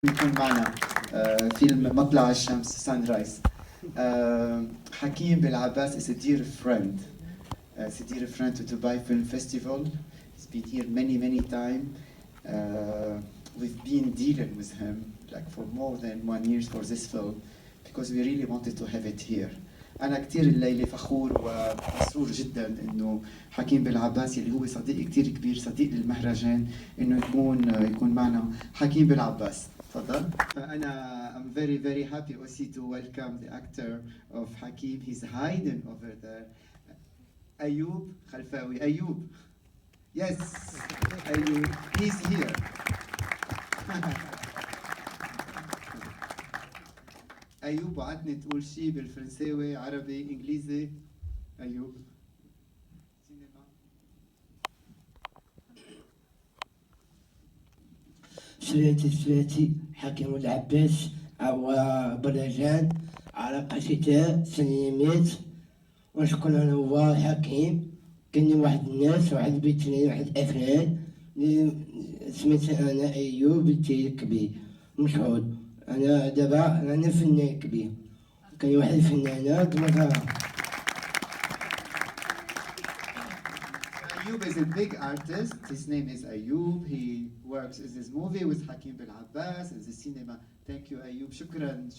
يكون معنا فيلم مطلع الشمس Sunrise. Hakim Belabas is a dear friend. It's a dear friend to Dubai Film Festival. He's been here many times. We've been dealing with him like for more than 1 year for this film because we really wanted to have it here. أنا كتير الليلة فخور ومسرور جدا إنه حكيم بالعباس اللي هو صديق كتير كبير، صديق للمهرجان، إنه يكون معنا حكيم بالعباس. تفضل. فأنا I'm very happy also to welcome the actor of Hakim. He's hiding over there. أيوب خلفاوي. أيوب. Yes. أيوب. He's here. أيوب وعدني تقول شيء بالفرنساوي، عربي، إنجليزي. أيوب. سلاتي حكيم العباس وبرجان علاقة شتاء سنيمات ونشكر أنا هو حكيم. كاين واحد الناس واحد بيتنين واحد أفراد سميتها أنا أيوب التيكبي مشهور. أنا دابا أنا فنان كبير. كاين واحد الفنانة دمغارة. Ayub is a big artist. His name is Ayub. He works in this movie with Hakim Belabas in the cinema. Thank you, Ayub. شكرا.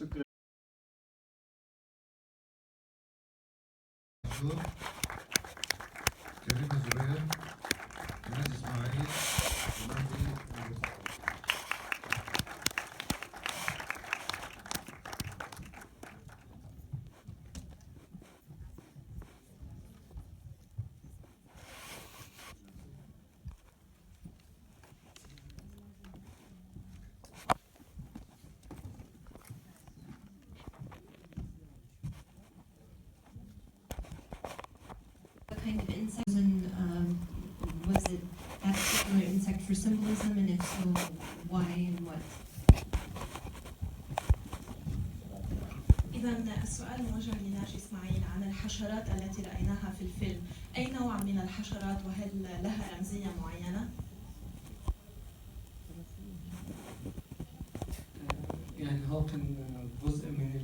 كريم الزبير، نادي إسماعيل، ونادي What kind of insect was it that particular insect for symbolism, and if so, why and what? إذا السؤال موجه لناجي إسماعيل عن الحشرات التي رأيناها في الفيلم. أي نوع من الحشرات وهل لها رمزية معينة؟ يعني هو كان جزء من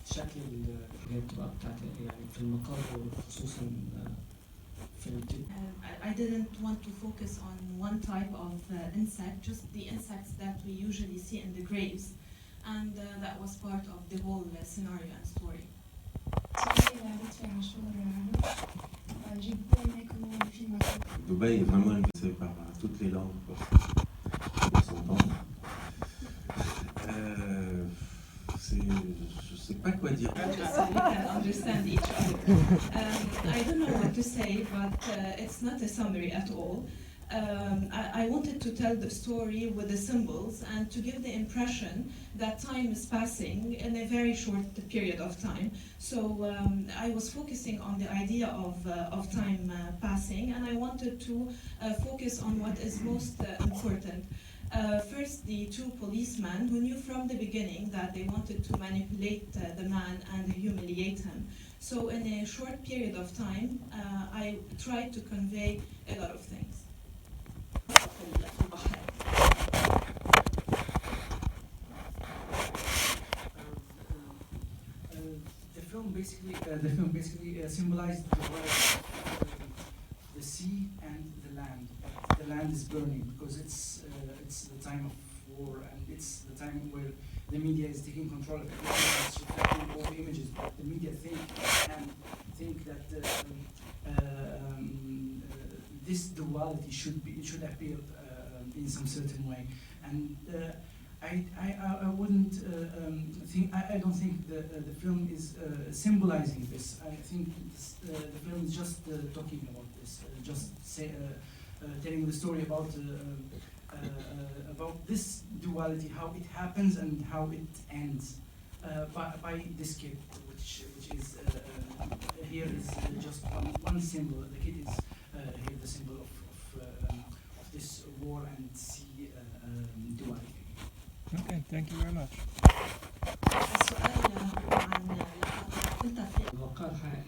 الشكل اللي بتبقى بتاعت يعني في المقابر خصوصا في الجو. I didn't want to focus on one type of insect, just the insects that we usually see in the graves, and that was part of the whole scenario and story. Dubaï est vraiment invité par toutes les langues pour s'entendre. Je sais pas quoi dire. So we can understand each other. I don't know what to say, but it's not a summary at all. I wanted to tell the story with the symbols and to give the impression that time is passing in a very short period of time. So I was focusing on the idea of time passing, and I wanted to focus on what is most important. First, the two policemen who knew from the beginning that they wanted to manipulate the man and humiliate him. So in a short period of time, I tried to convey a lot of things. The film basically symbolized the sea and the land. The land is burning because it's the time of war, and it's the time where the media is taking control of everything. It's reflecting all the images, but the media think that this duality should appear in some certain way, and I wouldn't think I don't think the film is symbolizing this. I think the film is just talking about this, telling the story about this duality, how it happens and how it ends by this kid, which is here is just one symbol. The kid is here the symbol of this war and sea duality. Okay, thank you very much.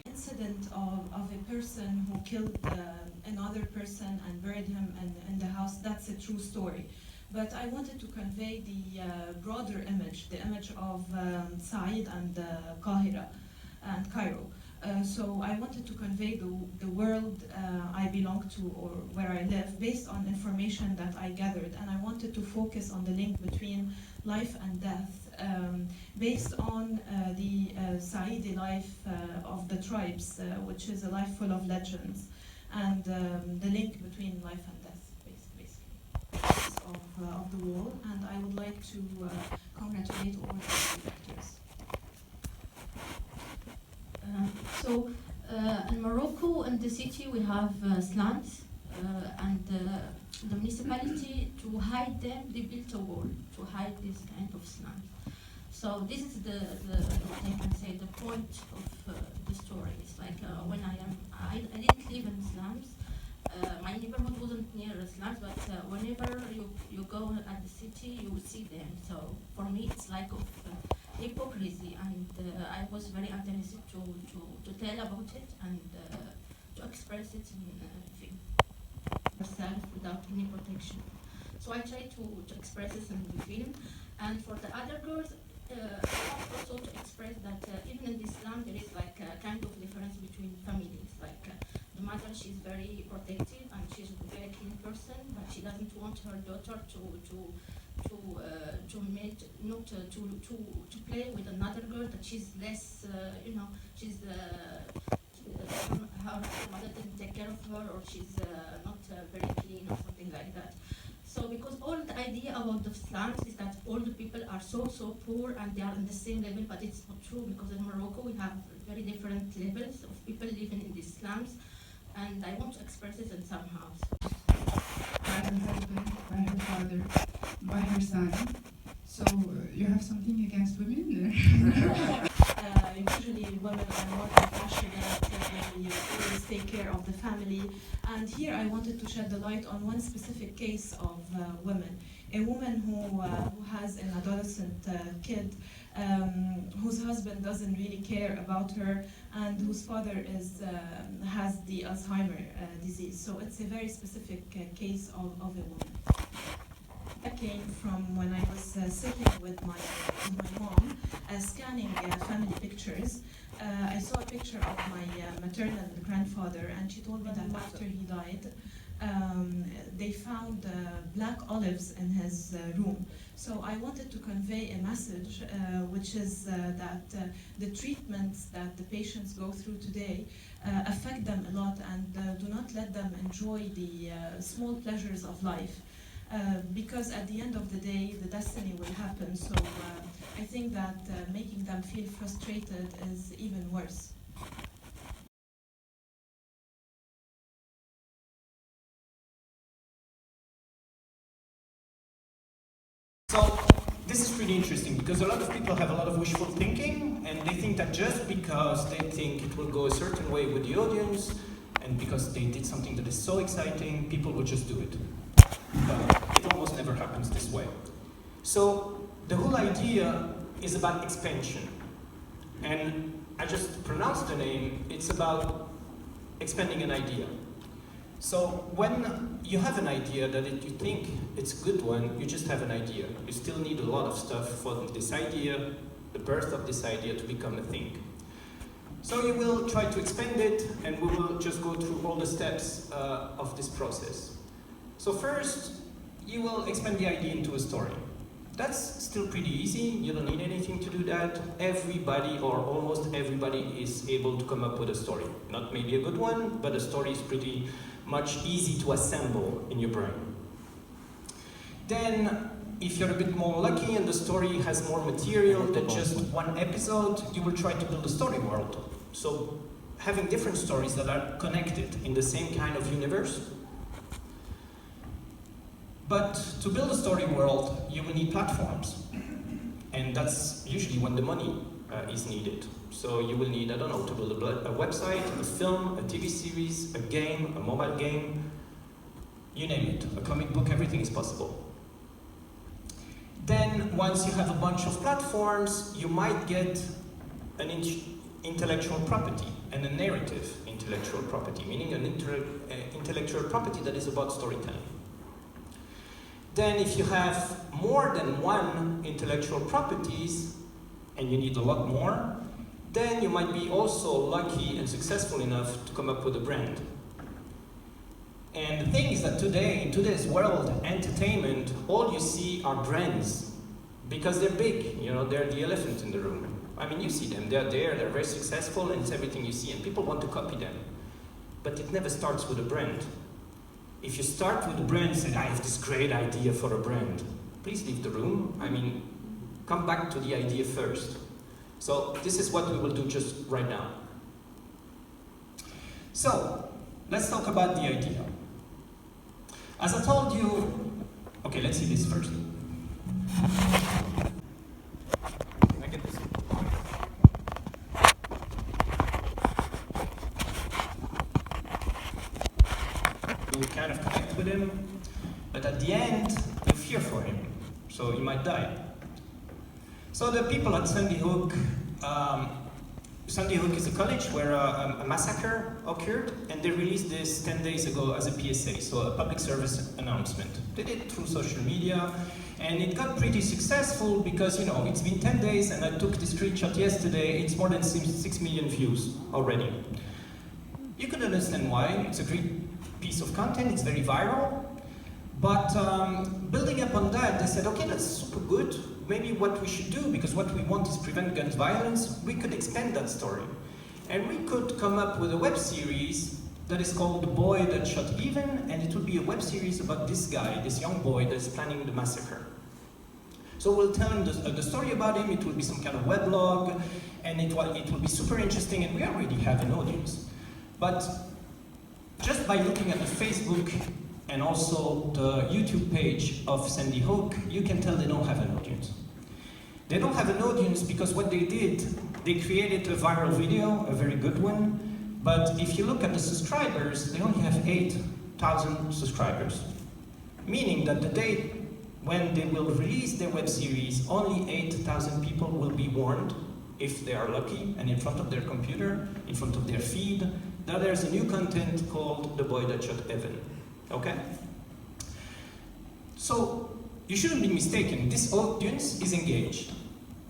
Incident of a person who killed another person and buried him in the house, that's a true story. but I wanted to convey the broader image, the image of Said and Qahira and Cairo. So I wanted to convey the world I belong to or where I live based on information that I gathered, and I wanted to focus on the link between life and death based on the Saidi life of the tribes, which is a life full of legends, and the link between life and death, basically, of the wall. And I would like to congratulate all the directors. So in Morocco, in the city, we have slums, and the municipality, to hide them, they built a wall to hide this kind of slums. So this is what I can say, the point of the story. It's like when I didn't live in slums. My neighborhood wasn't near slums, but whenever you go at the city, you will see them. So for me, it's like of hypocrisy, and I was very interested to tell about it and to express it in myself without any protection. So I tried to express this in the film, and for the other girls, also to express that even in this slum there is like a kind of difference between families. Like the mother, she's very protective and she's a very clean person, but she doesn't want her daughter to play with another girl that she's less, she's her mother didn't take care of her, or she's not very clean or something like that. So because all the idea about the slums is that all the people are so poor and they are on the same level, but it's not true, because in Morocco we have very different levels of people living in these slums, and I want to express it in some house. By her husband, by her father, by her son. So you have something against women? Usually women are more compassionate, they always take care of the family. And here I wanted to shed the light on one specific case of women. A woman who has an adolescent kid, whose husband doesn't really care about her, and whose father has the Alzheimer disease. So it's a very specific case of a woman. I came from when I was sitting with my mom, scanning family pictures. I saw a picture of my maternal grandfather, and she told me that after he died, they found black olives in his room. So I wanted to convey a message, which is that the treatments that the patients go through today affect them a lot, and do not let them enjoy the small pleasures of life. Because at the end of the day, the destiny will happen. So I think that making them feel frustrated is even worse. So this is pretty interesting, because a lot of people have a lot of wishful thinking, and they think that just because they think it will go a certain way with the audience, and because they did something that is so exciting, people will just do it. But it almost never happens this way. So the whole idea is about expansion. And I just pronounced the name, it's about expanding an idea. So when you have an idea that you think it's a good one, you just have an idea. You still need a lot of stuff for this idea, the birth of this idea, to become a thing. So you will try to expand it, and we will just go through all the steps of this process. So first, you will expand the idea into a story. That's still pretty easy, you don't need anything to do that. Everybody, or almost everybody, is able to come up with a story. Not maybe a good one, but a story is pretty much easy to assemble in your brain. Then, if you're a bit more lucky and the story has more material than just one episode, you will try to build a story world. So, having different stories that are connected in the same kind of universe. But to build a story world, you will need platforms. And that's usually when the money is needed. So you will need, I don't know, to build a website, a film, a TV series, a game, a mobile game, you name it, a comic book, everything is possible. Then, once you have a bunch of platforms, you might get an intellectual property and a narrative intellectual property, meaning an intellectual property that is about storytelling. Then if you have more than one intellectual properties, and you need a lot more, then you might be also lucky and successful enough to come up with a brand. And the thing is that today, in today's world, entertainment, all you see are brands. Because they're big, you know, they're the elephant in the room. I mean, you see them, they're there, they're very successful, and it's everything you see, and people want to copy them. But it never starts with a brand. If you start with a brand and say, I have this great idea for a brand, please leave the room. I mean, come back to the idea first. So this is what we will do just right now. So, let's talk about the idea. As I told you, okay, let's see this first. Can I get this? You kind of connect with him, but at the end, you fear for him, so you might die. So the people at Sandy Hook is a college where a massacre occurred, and they released this 10 days ago as a PSA, so a public service announcement. They did it through social media, and it got pretty successful because, you know, it's been 10 days, and I took the screenshot yesterday, it's more than 6 million views already. You can understand why. It's a great piece of content, it's very viral, but building up on that, they said, okay, that's super good. Maybe what we should do, because what we want is prevent gun violence, we could expand that story. And we could come up with a web series that is called The Boy That Shot Even, and it would be a web series about this guy, this young boy that is planning the massacre. So we'll tell him the story about him, it will be some kind of weblog, and it will be super interesting, and we already have an audience. But just by looking at the Facebook and also the YouTube page of Sandy Hook, you can tell they don't have an audience. They don't have an audience because what they did, they created a viral video, a very good one, but if you look at the subscribers, they only have 8,000 subscribers. Meaning that the day when they will release their web series, only 8,000 people will be warned, if they are lucky, and in front of their computer, in front of their feed, that there's a new content called The Boy That Shot Evan. Okay? So, you shouldn't be mistaken, this audience is engaged,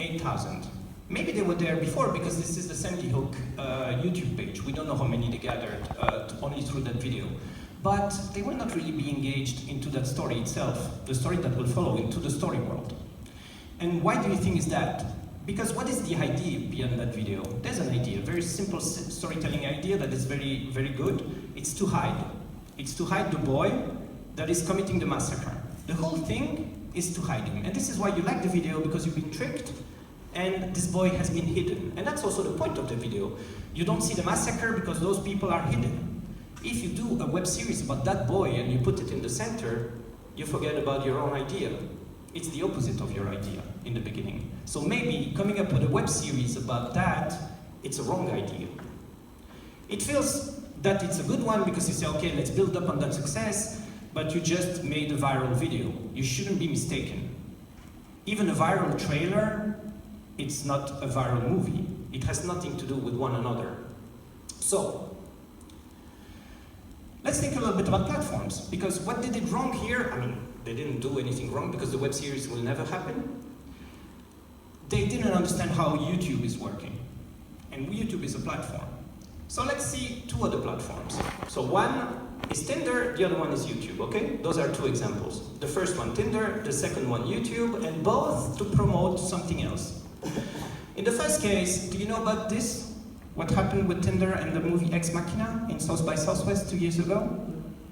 8,000. Maybe they were there before because this is the Sandy Hook YouTube page. We don't know how many they gathered only through that video. But they will not really be engaged into that story itself, the story that will follow, into the story world. And why do you think is that? Because what is the idea beyond that video? There's an idea, a very simple storytelling idea that is very, very good. It's to hide. It's to hide the boy that is committing the massacre. The whole thing is to hide him. And this is why you like the video, because you've been tricked, and this boy has been hidden. And that's also the point of the video. You don't see the massacre because those people are hidden. If you do a web series about that boy and you put it in the center, you forget about your own idea. It's the opposite of your idea in the beginning. So maybe coming up with a web series about that, it's a wrong idea. It feels that it's a good one because you say, okay, let's build up on that success, but you just made a viral video. You shouldn't be mistaken. Even a viral trailer, it's not a viral movie. It has nothing to do with one another. So, let's think a little bit about platforms, because what they did wrong here, I mean, they didn't do anything wrong because the web series will never happen. They didn't understand how YouTube is working. And YouTube is a platform. So let's see two other platforms. So one is Tinder, the other one is YouTube, okay? Those are two examples. The first one Tinder, the second one YouTube, and both to promote something else. In the first case, do you know about this? What happened with Tinder and the movie Ex Machina in South by Southwest 2 years ago?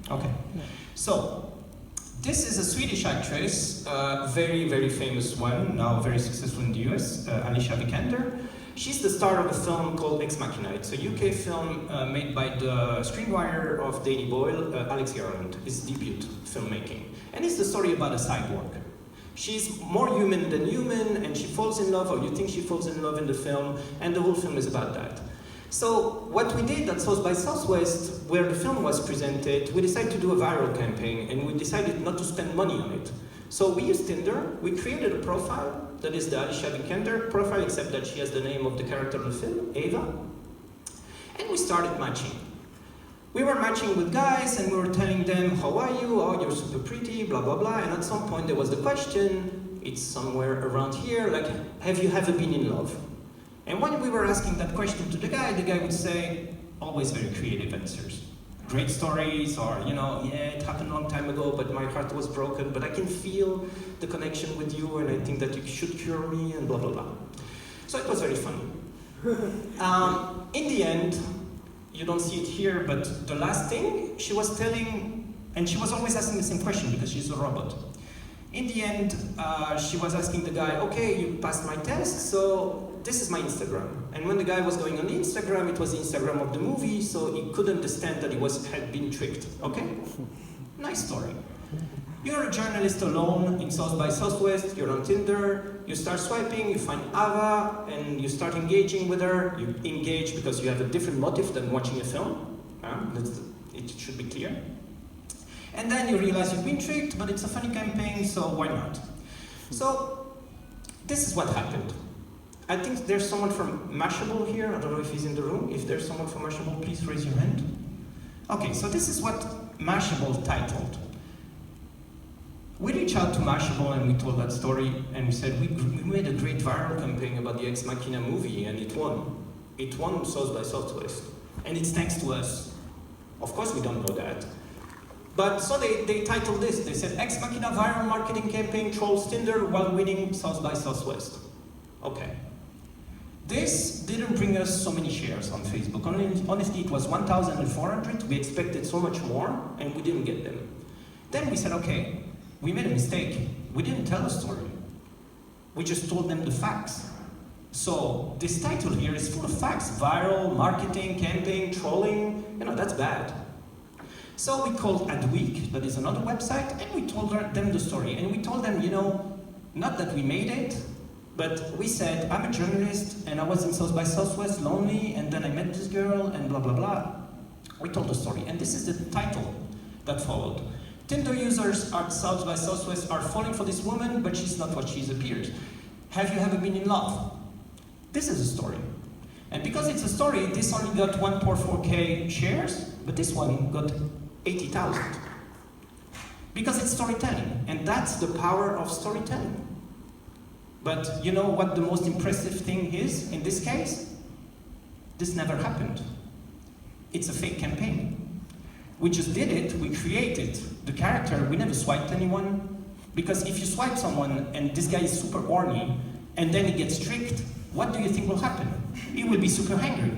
Okay. So, this is a Swedish actress, very, very famous one, now very successful in the US, Alicia Vikander. She's the star of a film called Ex Machina. It's a UK film made by the screenwriter of Danny Boyle, Alex Garland, his debut filmmaking. And it's the story about a cyborg. She's more human than human, and she falls in love, or you think she falls in love in the film, and the whole film is about that. So what we did at South by Southwest, where the film was presented, we decided to do a viral campaign, and we decided not to spend money on it. So we used Tinder, we created a profile, that is the Alicia Vikander profile, except that she has the name of the character of the film, Ava, and we started matching. We were matching with guys and we were telling them, how are you? Oh, you're super pretty, blah, blah, blah. And at some point there was the question, it's somewhere around here, like, have you ever been in love? And when we were asking that question to the guy would say, always very creative answers. Great stories, or, you know, yeah, it happened a long time ago, but my heart was broken, but I can feel the connection with you, and I think that you should cure me, and blah, blah, blah. So it was very funny. In the end, you don't see it here, but the last thing she was telling, and she was always asking the same question because she's a robot. In the end, she was asking the guy, okay, you passed my test, so this is my Instagram. And when the guy was going on the Instagram, it was the Instagram of the movie, so he couldn't understand that he had been tricked, okay? Nice story. You're a journalist alone in South by Southwest, you're on Tinder, you start swiping, you find Ava, and you start engaging with her. You engage because you have a different motive than watching a film. It should be clear. And then you realize you've been tricked, but it's a funny campaign, so why not? So, this is what happened. I think there's someone from Mashable here. I don't know if he's in the room. If there's someone from Mashable, please raise your hand. Okay, so this is what Mashable titled. We reached out to Mashable and we told that story, and we said, we made a great viral campaign about the Ex Machina movie, and it won. It won South by Southwest. And it's thanks to us. Of course we don't know that. But so they titled this. They said, Ex Machina viral marketing campaign trolls Tinder while winning South by Southwest. Okay. This didn't bring us so many shares on Facebook. Honestly, it was 1,400. We expected so much more, and we didn't get them. Then we said, okay, we made a mistake. We didn't tell a story. We just told them the facts. So this title here is full of facts. Viral, marketing, campaign, trolling, you know, that's bad. So we called Adweek, that is another website, and we told them the story. And we told them, you know, not that we made it, but we said, I'm a journalist, and I was in South by Southwest, lonely, and then I met this girl, and blah, blah, blah. We told the story, and this is the title that followed. Tinder users at South by Southwest are falling for this woman, but she's not what she appears. Have you ever been in love? This is a story. And because it's a story, this only got 1.4K shares, but this one got 80,000. Because it's storytelling, and that's the power of storytelling. But you know what the most impressive thing is in this case? This never happened. It's a fake campaign. We just did it, we created the character, we never swiped anyone. Because if you swipe someone and this guy is super horny, and then he gets tricked, what do you think will happen? He will be super angry.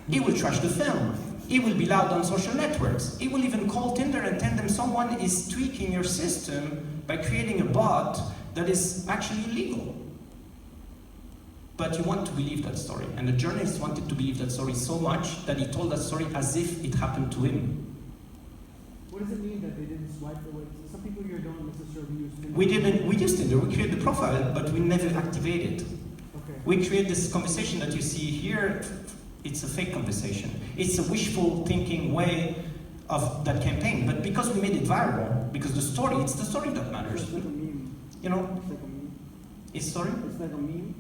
He will trash the film. He will be loud on social networks. He will even call Tinder and tell them someone is tweaking your system by creating a bot that is actually illegal. But you want to believe that story. And the journalist wanted to believe that story so much that he told that story as if it happened to him. What does it mean that they didn't swipe away? Some people here don't necessarily use Tinder. We used Tinder, we created the profile, but we never activated. Okay. We create this conversation that you see here. It's a fake conversation. It's a wishful thinking way of that campaign. But because we made it viral, because it's the story that matters. It's like a meme. You know? It's like a meme. It's sorry? It's like a meme.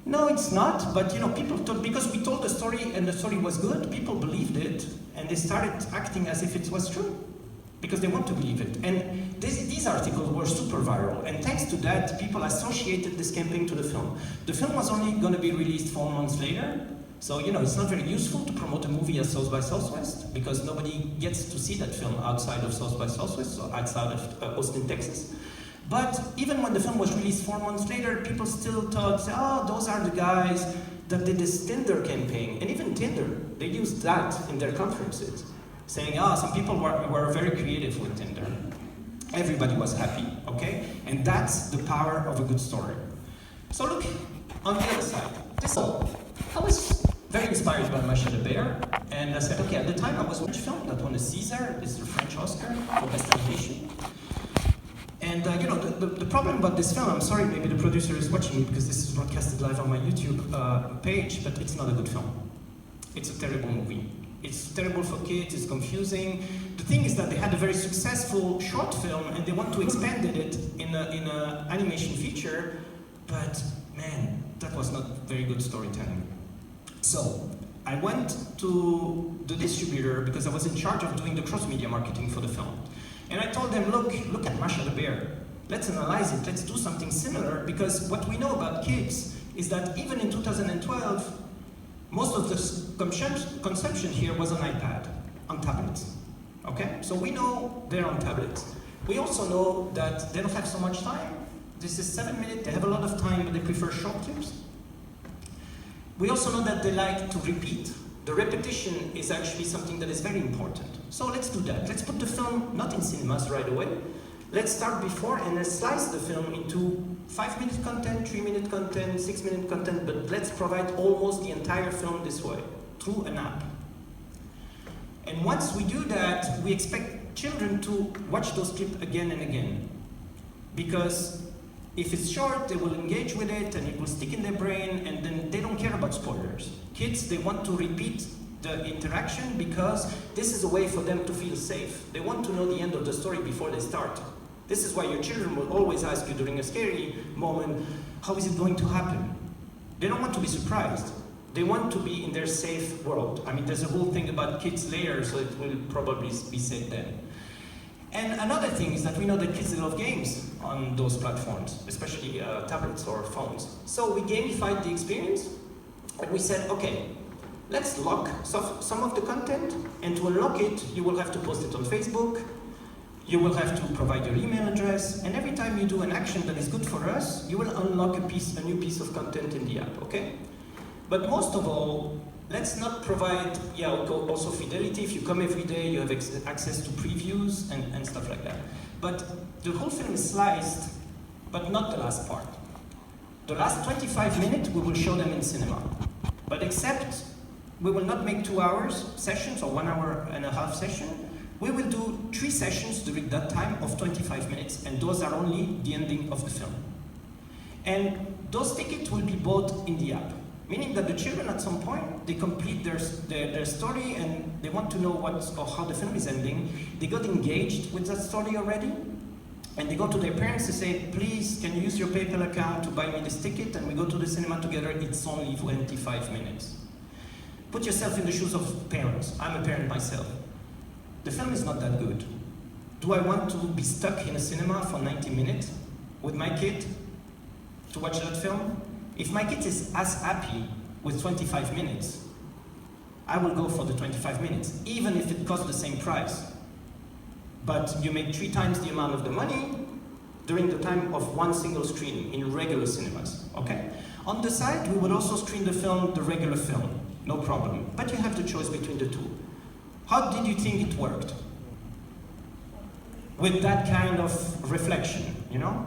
No, it's not, but you know, people thought, because we told the story and the story was good, people believed it, and they started acting as if it was true. Because they want to believe it. And these articles were super viral, and thanks to that, people associated this campaign to the film. The film was only going to be released 4 months later, so you know, it's not very useful to promote a movie as South by Southwest, because nobody gets to see that film outside of South by Southwest, so outside of Austin, Texas. But even when the film was released 4 months later, people still thought, oh, those are the guys that did this Tinder campaign. And even Tinder, they used that in their conferences, saying, oh, some people were very creative with Tinder. Everybody was happy, okay? And that's the power of a good story. So look, on the other side, I was very inspired by Masha the Bear, and I said, okay, at the time I was watching a film that won a Caesar, this is a French Oscar for Best Animation. And you know, the problem about this film, I'm sorry, maybe the producer is watching me because this is broadcasted live on my YouTube page, but it's not a good film. It's a terrible movie. It's terrible for kids, it's confusing. The thing is that they had a very successful short film and they want to expand it in an animation feature, but man, that was not very good storytelling. So, I went to the distributor because I was in charge of doing the cross-media marketing for the film. And I told them, look at Masha the Bear. Let's analyze it, let's do something similar, because what we know about kids is that even in 2012, most of the consumption here was on iPad, on tablets, okay? So we know they're on tablets. We also know that they don't have so much time. This is 7 minutes, they have a lot of time, but they prefer short clips. We also know that they like to repeat. The repetition is actually something that is very important. So let's do that. Let's put the film not in cinemas right away. Let's start before and let's slice the film into 5-minute content, 3-minute content, 6-minute content, but let's provide almost the entire film this way, through an app. And once we do that, we expect children to watch those clips again and again. Because if it's short, they will engage with it and it will stick in their brain, and then they don't care about spoilers. Kids, they want to repeat the interaction because this is a way for them to feel safe. They want to know the end of the story before they start. This is why your children will always ask you during a scary moment, how is it going to happen? They don't want to be surprised. They want to be in their safe world. I mean, there's a whole thing about kids later, so it will probably be said then. And another thing is that we know that kids love games on those platforms, especially tablets or phones. So we gamified the experience, and we said, okay, let's lock some of the content, and to unlock it, you will have to post it on Facebook, you will have to provide your email address, and every time you do an action that is good for us, you will unlock a new piece of content in the app, okay? But most of all, let's not provide, also fidelity. If you come every day, you have access to previews and stuff like that. But the whole film is sliced, but not the last part. The last 25 minutes, we will show them in cinema. But except, we will not make 2 hours sessions or 1 hour and a half session. We will do 3 sessions during that time of 25 minutes, and those are only the ending of the film. And those tickets will be bought in the app. Meaning that the children at some point, they complete their story and they want to know how the film is ending. They got engaged with that story already, and they go to their parents to say, please, can you use your PayPal account to buy me this ticket? And we go to the cinema together, it's only 25 minutes. Put yourself in the shoes of parents. I'm a parent myself. The film is not that good. Do I want to be stuck in a cinema for 90 minutes with my kid to watch that film? If my kid is as happy with 25 minutes, I will go for the 25 minutes, even if it costs the same price. But you make 3 times the amount of the money during the time of one single screen in regular cinemas, okay? On the side, we would also screen the regular film, no problem. But you have the choice between the two. How did you think it worked? With that kind of reflection, you know?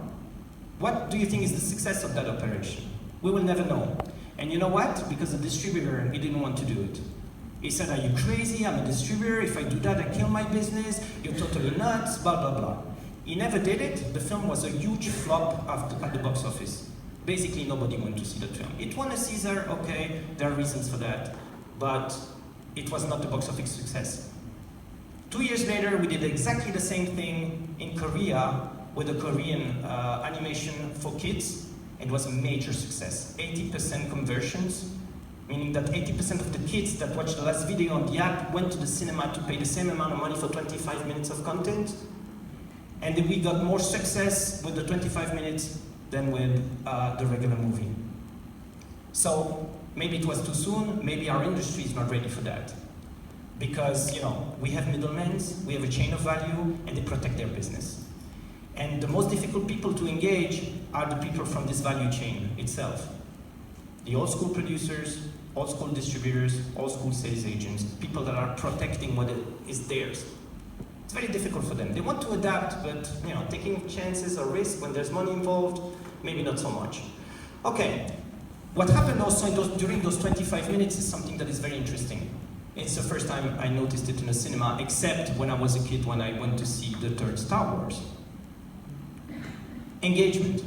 What do you think is the success of that operation? We will never know. And you know what? Because the distributor, he didn't want to do it. He said, are you crazy? I'm a distributor. If I do that, I kill my business. You're totally nuts, blah, blah, blah. He never did it. The film was a huge flop at the box office. Basically, nobody went to see the film. It won a Caesar, okay, there are reasons for that. But it was not a box office success. 2 years later, we did exactly the same thing in Korea with a Korean animation for kids. It was a major success. 80% conversions, meaning that 80% of the kids that watched the last video on the app went to the cinema to pay the same amount of money for 25 minutes of content. And we got more success with the 25 minutes than with the regular movie. So maybe it was too soon, maybe our industry is not ready for that. Because, you know, we have middlemen, we have a chain of value, and they protect their business. And the most difficult people to engage are the people from this value chain itself. The old school producers, old school distributors, old school sales agents, people that are protecting what is theirs. It's very difficult for them. They want to adapt, but you know, taking chances or risk when there's money involved, maybe not so much. Okay, what happened also during those 25 minutes is something that is very interesting. It's the first time I noticed it in a cinema, except when I was a kid when I went to see the third Star Wars. Engagement.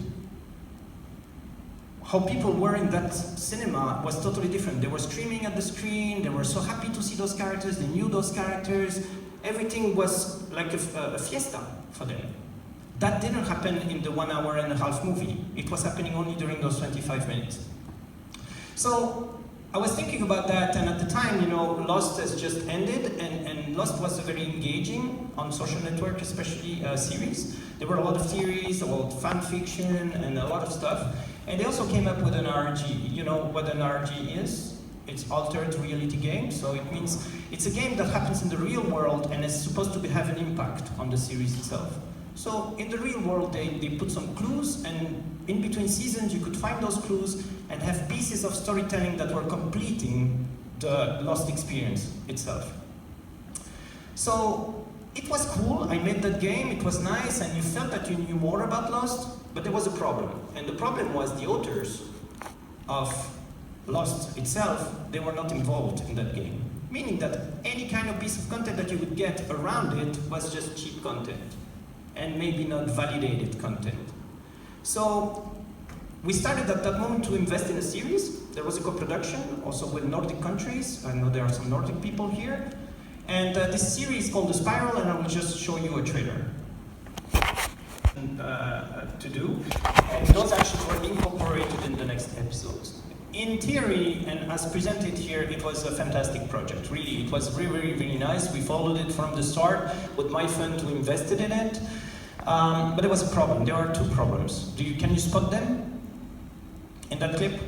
How people were in that cinema was totally different. They were screaming at the screen, they were so happy to see those characters, they knew those characters, everything was like a fiesta for them. That didn't happen in the 1 hour and a half movie. It was happening only during those 25 minutes. So, I was thinking about that, and at the time, you know, Lost has just ended, and Lost was a very engaging, on social network especially, series. There were a lot of theories about fan fiction and a lot of stuff. And they also came up with an RG. You know what an RG is? It's altered reality game, so it means it's a game that happens in the real world and is supposed to have an impact on the series itself. So in the real world, they put some clues, and in between seasons, you could find those clues and have pieces of storytelling that were completing the Lost experience itself. So it was cool. I made that game. It was nice, and you felt that you knew more about Lost, but there was a problem. And the problem was the authors of Lost itself, they were not involved in that game. Meaning that any kind of piece of content that you would get around it was just cheap content, and maybe not validated content. So we started at that moment to invest in a series. There was a co-production, also with Nordic countries. I know there are some Nordic people here. And this series is called The Spiral, and I will just show you a trailer to do. And those actions were incorporated in the next episodes. In theory, and as presented here, it was a fantastic project. Really, it was really, really nice. We followed it from the start with my fund who invested in it. But there was a problem. There are two problems. Can you spot them in that clip?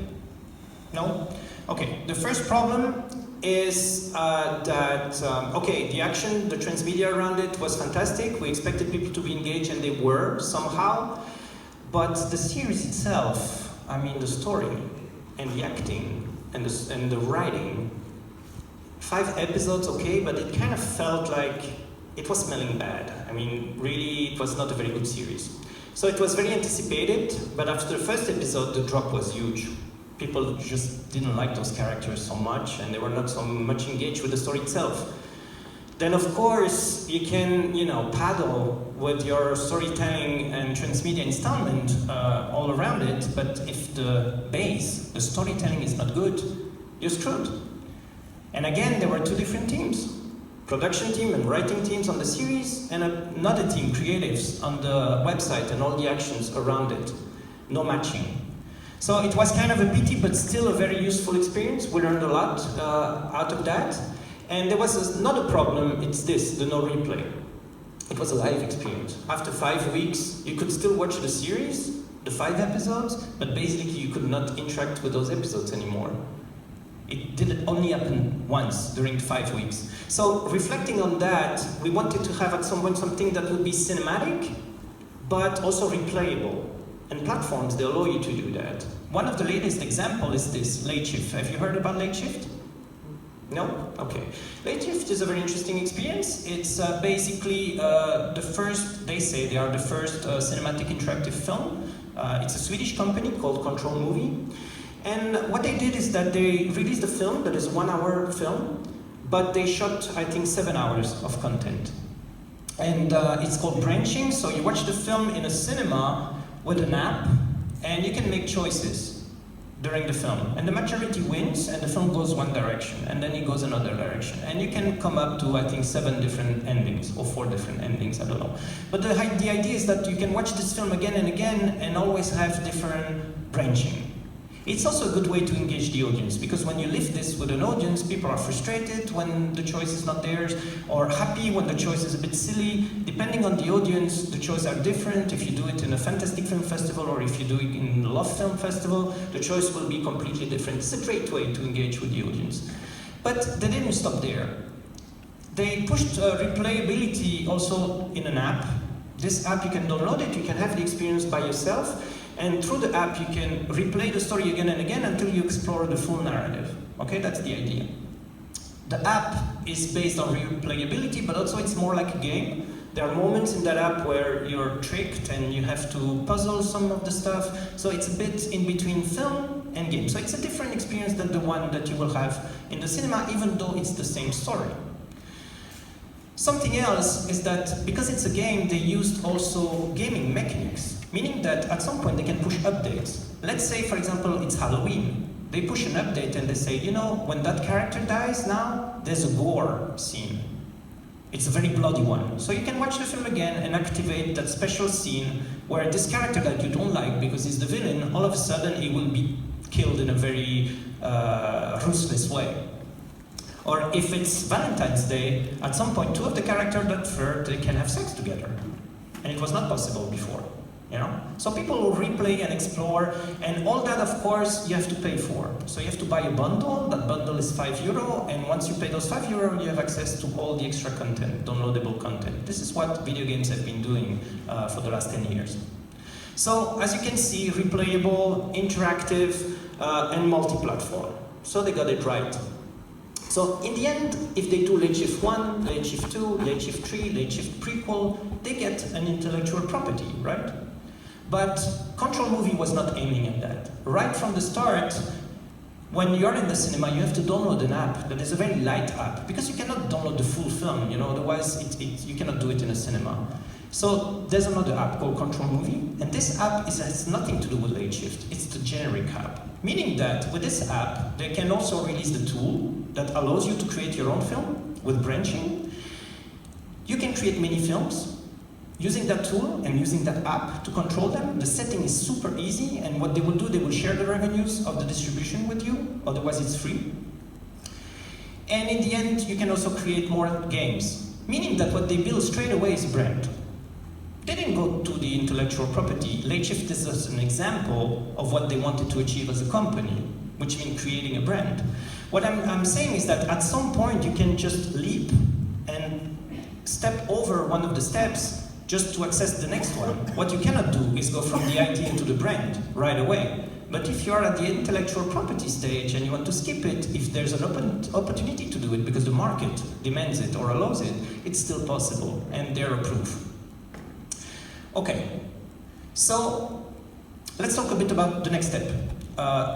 No? Okay, the first problem is the action, the transmedia around it was fantastic. We expected people to be engaged, and they were somehow. But the series itself, I mean the story and the acting and the writing, 5 episodes, okay, but it kind of felt like it was smelling bad. I mean, really, it was not a very good series. So it was very anticipated, but after the first episode, the drop was huge. People just didn't like those characters so much, and they were not so much engaged with the story itself. Then, of course, you can, you know, paddle with your storytelling and transmedia installment all around it, but if the base, the storytelling is not good, you're screwed. And again, there were 2 different teams. Production team and writing teams on the series, and another team, creatives, on the website and all the actions around it. No matching. So it was kind of a pity, but still a very useful experience. We learned a lot out of that. And there was another problem, it's this, the no replay. It was a live experience. After 5 weeks, you could still watch the series, the 5 episodes, but basically you could not interact with those episodes anymore. It did only happen once during the 5 weeks. So reflecting on that, we wanted to have at some point something that would be cinematic, but also replayable. And platforms, they allow you to do that. One of the latest examples is this, Late Shift. Have you heard about Late Shift? No? Okay. Late Shift is a very interesting experience. It's basically the first, they say they are the first cinematic interactive film. It's a Swedish company called Control Movie. And what they did is that they released a film that is a 1-hour film, but they shot, I think, 7 hours of content. And it's called branching, so you watch the film in a cinema with an app, and you can make choices during the film. And the majority wins, and the film goes one direction, and then it goes another direction. And you can come up to, I think, 7 different endings, or 4 different endings, I don't know. But the idea is that you can watch this film again and again, and always have different branching. It's also a good way to engage the audience, because when you leave this with an audience, people are frustrated when the choice is not theirs, or happy when the choice is a bit silly. Depending on the audience, the choices are different. If you do it in a fantastic film festival, or if you do it in a love film festival, the choice will be completely different. It's a great way to engage with the audience. But they didn't stop there. They pushed replayability also in an app. This app, you can download it, you can have the experience by yourself, and through the app, you can replay the story again and again until you explore the full narrative. Okay, that's the idea. The app is based on replayability, but also it's more like a game. There are moments in that app where you're tricked and you have to puzzle some of the stuff. So it's a bit in between film and game. So it's a different experience than the one that you will have in the cinema, even though it's the same story. Something else is that because it's a game, they used also gaming mechanics. Meaning that at some point they can push updates. Let's say, for example, it's Halloween. They push an update and they say, you know, when that character dies now, there's a gore scene. It's a very bloody one. So you can watch the film again and activate that special scene where this character that you don't like because he's the villain, all of a sudden he will be killed in a very ruthless way. Or if it's Valentine's Day, at some point, two of the characters that flirt, they can have sex together. And it was not possible before, you know? So people will replay and explore, and all that, of course, you have to pay for. So you have to buy a bundle, that bundle is €5, and once you pay those €5, you have access to all the extra content, downloadable content. This is what video games have been doing for the last 10 years. So, as you can see, replayable, interactive, and multi-platform. So they got it right. So in the end, if they do Late Shift 1, Late Shift 2, Late Shift 3, Late Shift prequel, they get an intellectual property, right? But Control Movie was not aiming at that. Right from the start, when you're in the cinema, you have to download an app that is a very light app, because you cannot download the full film, you know, otherwise you cannot do it in a cinema. So there's another app called Control Movie, and this app has nothing to do with Late Shift. It's the generic app. Meaning that with this app, they can also release the tool that allows you to create your own film with branching. You can create mini films using that tool and using that app to control them. The setting is super easy, and what they will do, they will share the revenues of the distribution with you, otherwise it's free. And in the end, you can also create more games, meaning that what they build straight away is a brand. They didn't go to the intellectual property. Late Shift is just an example of what they wanted to achieve as a company, which means creating a brand. What I'm saying is that at some point you can just leap and step over one of the steps just to access the next one. What you cannot do is go from the idea to the brand right away. But if you're at the intellectual property stage and you want to skip it, if there's an opportunity to do it because the market demands it or allows it, it's still possible, and they're a proof. Okay, so let's talk a bit about the next step,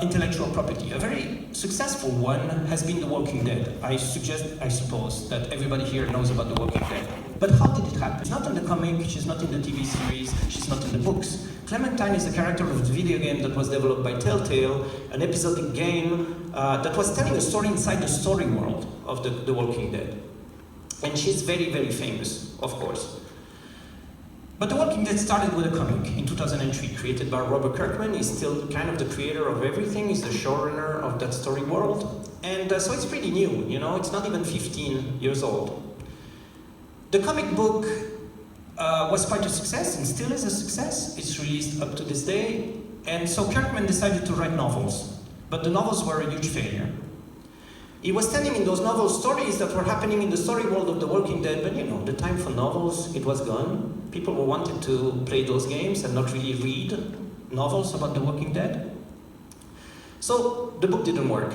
intellectual property. A very successful one has been The Walking Dead. I suppose, that everybody here knows about The Walking Dead. But how did it happen? She's not in the comic, she's not in the TV series, she's not in the books. Clementine is the character of a video game that was developed by Telltale, an episodic game that was telling a story inside the story world of The Walking Dead. And she's very, very famous, of course. But The Walking Dead started with a comic in 2003, created by Robert Kirkman. He's still kind of the creator of everything. He's the showrunner of that story world. And so it's pretty new, you know, it's not even 15 years old. The comic book was quite a success and still is a success. It's released up to this day. And so Kirkman decided to write novels, but the novels were a huge failure. He was telling in those novels stories that were happening in the story world of The Walking Dead, but you know, the time for novels, it was gone. People were wanted to play those games and not really read novels about The Walking Dead. So the book didn't work.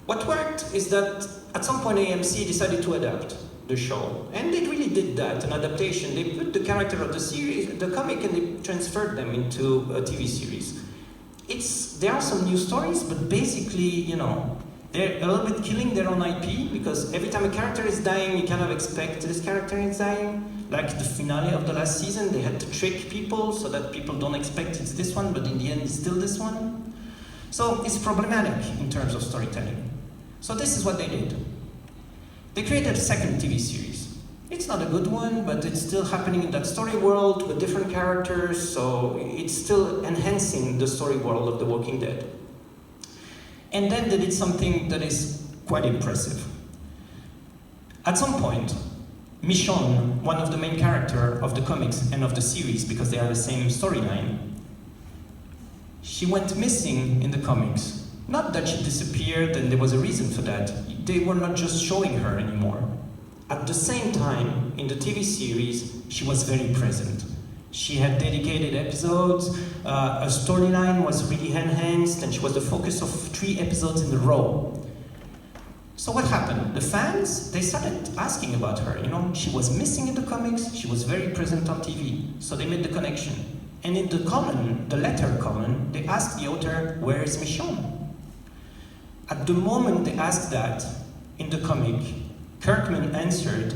What worked is that at some point AMC decided to adapt the show. And they really did that, an adaptation. They put the character of the series, the comic, and they transferred them into a TV series. There are some new stories, but basically, you know, they're a little bit killing their own IP, because every time a character is dying, you kind of expect this character is dying. Like the finale of the last season, they had to trick people so that people don't expect it's this one, but in the end it's still this one. So it's problematic in terms of storytelling. So this is what they did. They created a second TV series. It's not a good one, but it's still happening in that story world with different characters, so it's still enhancing the story world of The Walking Dead. And then they did something that is quite impressive. At some point, Michonne, one of the main characters of the comics and of the series, because they are the same storyline, she went missing in the comics. Not that she disappeared and there was a reason for that. They were not just showing her anymore. At the same time, in the TV series, she was very present. She had dedicated episodes, a storyline was really enhanced, and she was the focus of 3 episodes in a row. So what happened? The fans, they started asking about her. You know, she was missing in the comics, she was very present on TV. So they made the connection. And in the comment, the letter comment, they asked the author, where is Michonne? At the moment they asked that, in the comic, Kirkman answered,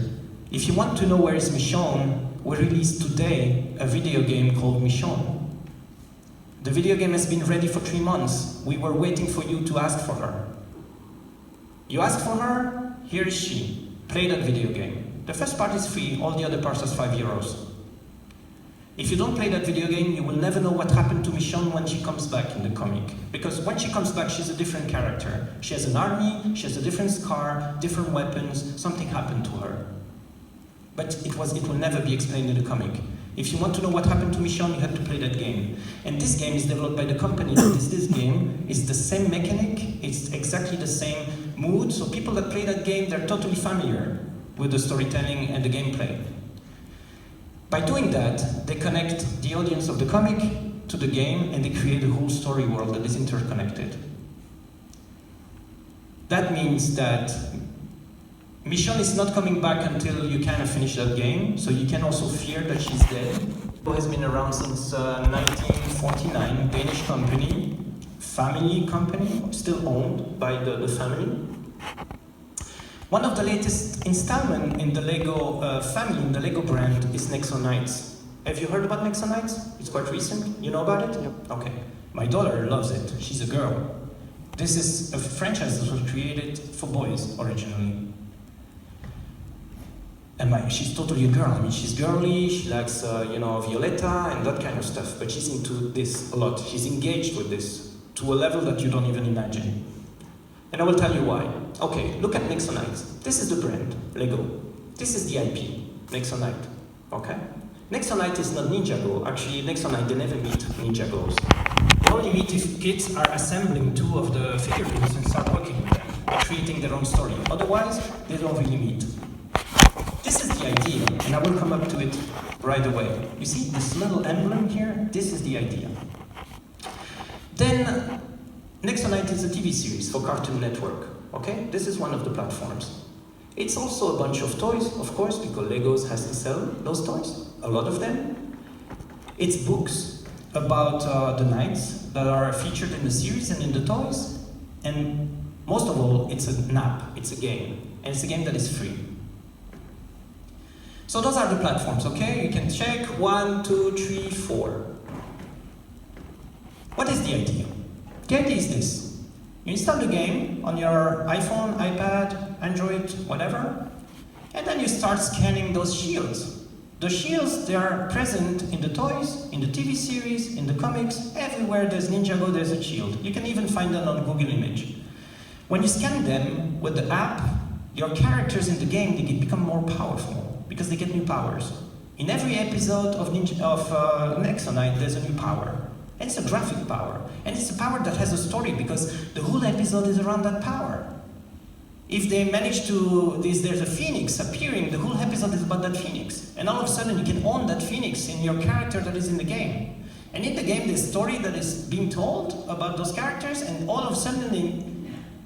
if you want to know where is Michonne, we released today a video game called Michonne. The video game has been ready for 3 months. We were waiting for you to ask for her. You asked for her, here is she. Play that video game. The first part is free, all the other parts are €5. If you don't play that video game, you will never know what happened to Michonne when she comes back in the comic. Because when she comes back, she's a different character. She has an army, she has a different scar, different weapons, something happened to her. But it will never be explained in the comic. If you want to know what happened to Michonne, you have to play that game. And this game is developed by the company that is this game. It's the same mechanic, it's exactly the same mood, so people that play that game, they're totally familiar with the storytelling and the gameplay. By doing that, they connect the audience of the comic to the game, and they create a whole story world that is interconnected. That means that Michonne is not coming back until you kind of finish that game, so you can also fear that she's dead. It has been around since 1949, Danish company, family company, still owned by the family. One of the latest installments in the Lego family, in the Lego brand, is Nexo Knights. Have you heard about Nexo Knights? It's quite recent. You know about it? Yep. Okay. My daughter loves it. She's a girl. This is a franchise that was created for boys originally. And she's totally a girl. I mean, she's girly, she likes, Violetta and that kind of stuff, but she's into this a lot. She's engaged with this to a level that you don't even imagine. And I will tell you why. Okay, look at Nexo Knights. This is the brand, Lego. This is the IP, Nexo Knight, okay? Nexo Knight is not Ninjago. Actually, Nexo Knight, they never meet Ninjagos. They only meet if kids are assembling two of the figurines and start working with them, creating their own story. Otherwise, they don't really meet. This is the idea, and I will come up to it right away. You see this little emblem here? This is the idea. Then, Nexo Knight is a TV series for Cartoon Network, okay? This is one of the platforms. It's also a bunch of toys, of course, because Legos has to sell those toys, a lot of them. It's books about the knights that are featured in the series and in the toys. And most of all, it's an app, it's a game. And it's a game that is free. So those are the platforms, okay? You can check 1, 2, 3, 4. What is the idea? The idea is this. You install the game on your iPhone, iPad, Android, whatever, and then you start scanning those shields. The shields, they are present in the toys, in the TV series, in the comics, everywhere there's Ninjago, there's a shield. You can even find them on Google Image. When you scan them with the app, your characters in the game, they become more powerful because they get new powers. In every episode of Nexo Knight, there's a new power. And it's a graphic power. And it's a power that has a story because the whole episode is around that power. If they manage to, there's a phoenix appearing, the whole episode is about that phoenix. And all of a sudden you can own that phoenix in your character that is in the game. And in the game there's a story that is being told about those characters, and all of a sudden they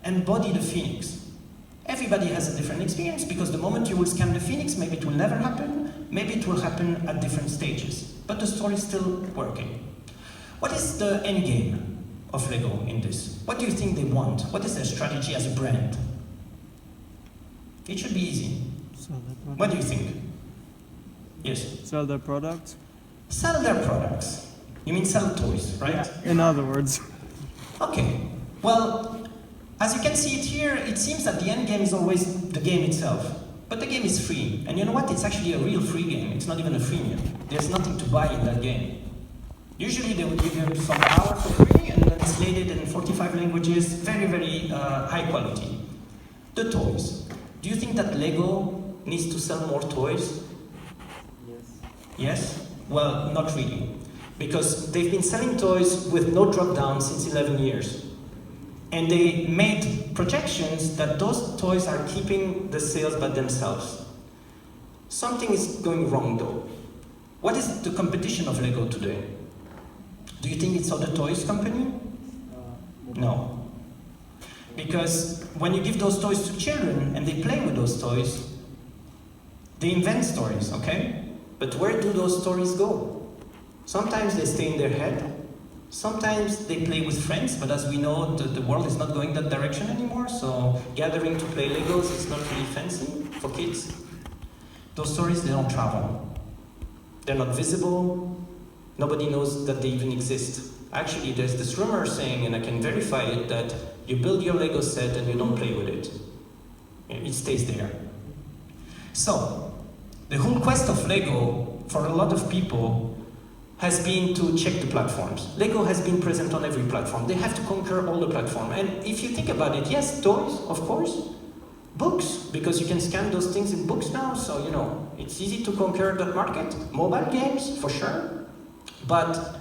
embody the phoenix. Everybody has a different experience because the moment you will scan the phoenix, maybe it will never happen, maybe it will happen at different stages. But the story is still working. What is the end game of Lego in this? What do you think they want? What is their strategy as a brand? It should be easy. What do you think? Yes? Sell their products? Sell their products. You mean sell toys, right? In other words. Okay. Well, as you can see it here, it seems that the end game is always the game itself. But the game is free. And you know what? It's actually a real free game. It's not even a freemium. There's nothing to buy in that game. Usually they would give you some hour for free and then translated in 45 languages, very, very high quality. The toys. Do you think that Lego needs to sell more toys? Yes. Yes? Well, not really. Because they've been selling toys with no drop down since 11 years. And they made projections that those toys are keeping the sales by themselves. Something is going wrong though. What is the competition of Lego today? Do you think it's other toys company? No. Because when you give those toys to children and they play with those toys, they invent stories, okay? But where do those stories go? Sometimes they stay in their head. Sometimes they play with friends, but as we know, the world is not going that direction anymore, so gathering to play Legos is not really fancy for kids. Those stories, they don't travel. They're not visible. Nobody knows that they even exist. Actually, there's this rumor saying, and I can verify it, that you build your Lego set and you don't play with it. It stays there. So, the whole quest of Lego, for a lot of people, has been to check the platforms. Lego has been present on every platform. They have to conquer all the platforms. And if you think about it, yes, toys, of course. Books, because you can scan those things in books now, so you know, it's easy to conquer that market. Mobile games, for sure. But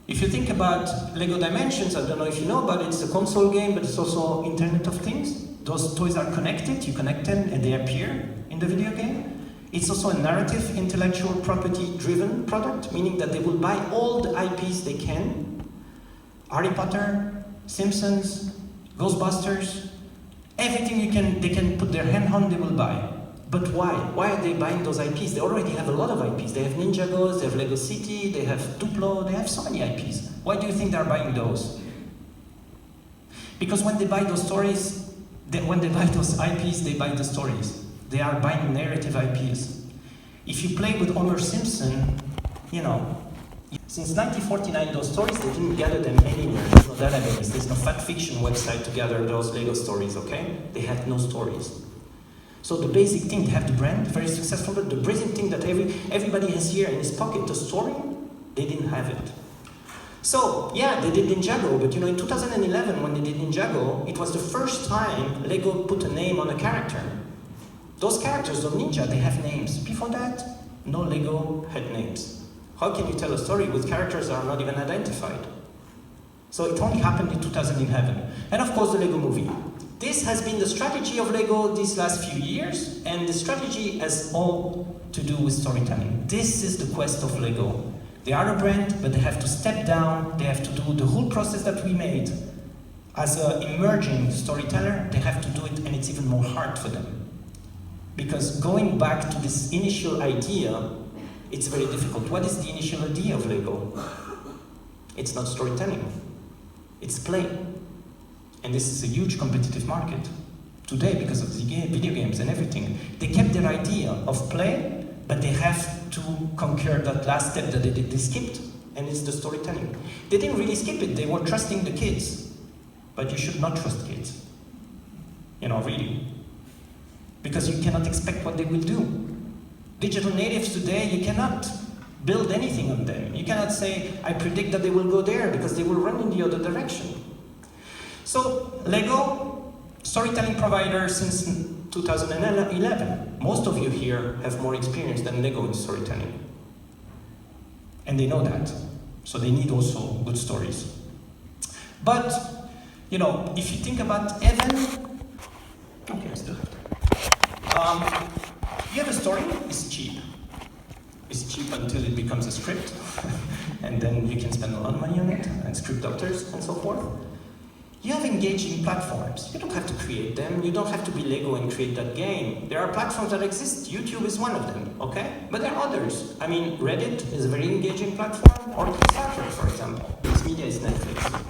if you think about Lego Dimensions, I don't know if you know, but it's a console game, but it's also Internet of Things. Those toys are connected, you connect them and they appear in the video game. It's also a narrative, intellectual property-driven product, meaning that they will buy all the IPs they can. Harry Potter, Simpsons, Ghostbusters, everything they can put their hand on, they will buy. But why? Why are they buying those IPs? They already have a lot of IPs. They have Ninjago's, they have Lego City, they have Duplo, they have so many IPs. Why do you think they're buying those? Because when they buy those stories, when they buy those IPs, they buy the stories. They are buying narrative IPs. If you play with Homer Simpson, you know, since 1949, those stories, they didn't gather them anywhere. There's no database, there's no fact fiction website to gather those Lego stories, okay? They had no stories. So the basic thing, they have the brand, very successful, but the basic thing that everybody has here in his pocket, the story, they didn't have it. So, yeah, they did Ninjago, but you know, in 2011, when they did Ninjago, it was the first time Lego put a name on a character. Those characters of Ninja, they have names. Before that, no Lego had names. How can you tell a story with characters that are not even identified? So it only happened in 2011. And of course, the Lego movie. This has been the strategy of Lego these last few years, and the strategy has all to do with storytelling. This is the quest of Lego. They are a brand, but they have to step down, they have to do the whole process that we made. As an emerging storyteller, they have to do it, and it's even more hard for them. Because going back to this initial idea, it's very difficult. What is the initial idea of Lego? It's not storytelling, it's play. And this is a huge competitive market today because of the video games and everything. They kept their idea of play, but they have to conquer that last step that they skipped, and it's the storytelling. They didn't really skip it, they were trusting the kids. But you should not trust kids. You know, really. Because you cannot expect what they will do. Digital natives today, you cannot build anything on them. You cannot say, I predict that they will go there, because they will run in the other direction. So, Lego, storytelling provider since 2011. Most of you here have more experience than Lego in storytelling. And they know that. So they need also good stories. But, you know, if you think about Evan, okay, I still have time. You have a story, it's cheap. It's cheap until it becomes a script, and then you can spend a lot of money on it, and script doctors and so forth. You have engaging platforms. You don't have to create them. You don't have to be Lego and create that game. There are platforms that exist. YouTube is one of them, okay? But there are others. I mean, Reddit is a very engaging platform, or Kickstarter, for example. This media is Netflix.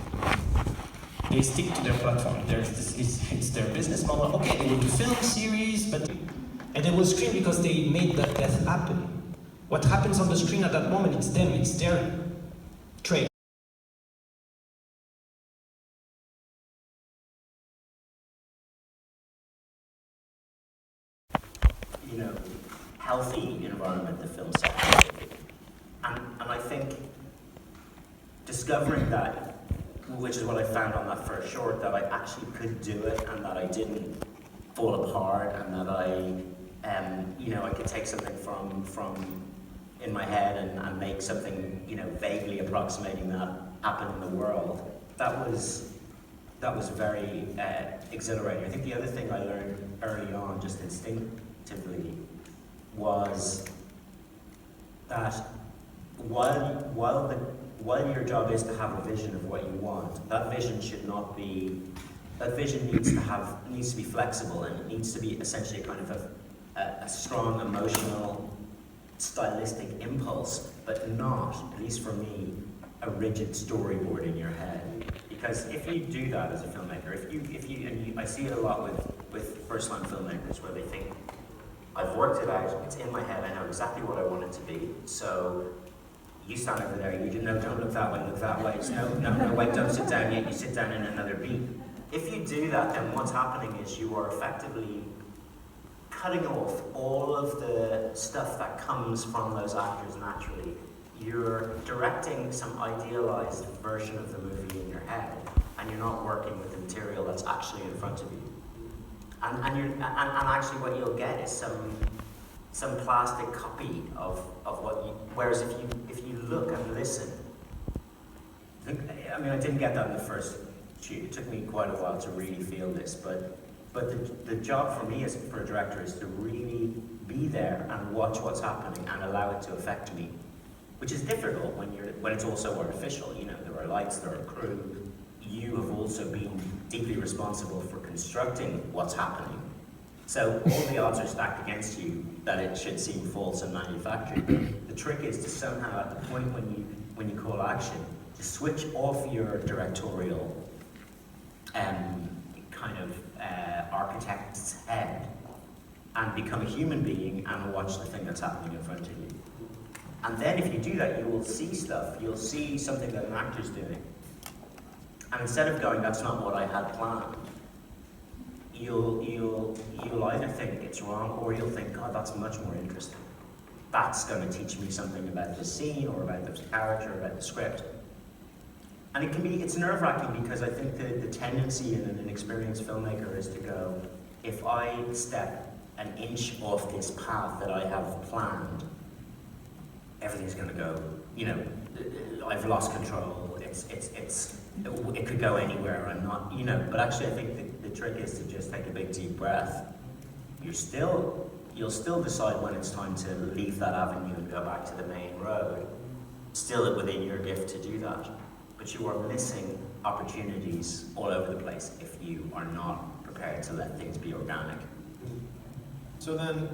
They stick to their platform. It's their business model. Okay, they will do film series, but and they will scream because they made that death happen. What happens on the screen at that moment, it's them, it's their trade. You know, healthy environment the film sector. And I think discovering that, which is what I found on that first short, that I actually could do it and that I didn't fall apart and that you know, I could take something from in my head and make something, you know, vaguely approximating that happen in the world. That was very exhilarating. I think the other thing I learned early on, just instinctively, was that while your job is to have a vision of what you want, that vision should not be. That vision needs to be flexible, and it needs to be essentially a kind of a strong emotional, stylistic impulse, but not, at least for me, a rigid storyboard in your head. Because if you do that as a filmmaker, I see it a lot with first-time filmmakers where they think, I've worked it out, it's in my head, I know exactly what I want it to be, so you stand over there, don't look that way, look that way, no, wait, don't sit down yet, you sit down in another beat. If you do that, then what's happening is you are effectively cutting off all of the stuff that comes from those actors naturally. you're directing some idealized version of the movie in your head, and you're not working with the material that's actually in front of you. And actually what you'll get is some plastic copy of what you, whereas if you look and listen, I mean, I didn't get that in the first shoot. It took me quite a while to really feel this, but the job for me as for a director is to really be there and watch what's happening and allow it to affect me, which is difficult when it's also artificial. You know, there are lights, there are crew. You have also been deeply responsible for constructing what's happening. So all the odds are stacked against you that it should seem false and manufactured. The trick is to somehow, at the point when you call action, to switch off your directorial kind of architect's head and become a human being and watch the thing that's happening in front of you. And then if you do that, you will see stuff. You'll see something that an actor's doing. And instead of going, that's not what I had planned, you'll either think it's wrong, or you'll think, God, that's much more interesting. That's going to teach me something about the scene, or about the character, or about the script. And it's nerve-wracking, because I think the tendency in an inexperienced filmmaker is to go, if I step an inch off this path that I have planned, everything's going to go, you know, I've lost control. It could go anywhere. I'm not, you know. But actually, I think the trick is to just take a big deep breath. You'll still decide when it's time to leave that avenue and go back to the main road. Still within your gift to do that. But you are missing opportunities all over the place if you are not prepared to let things be organic. So then,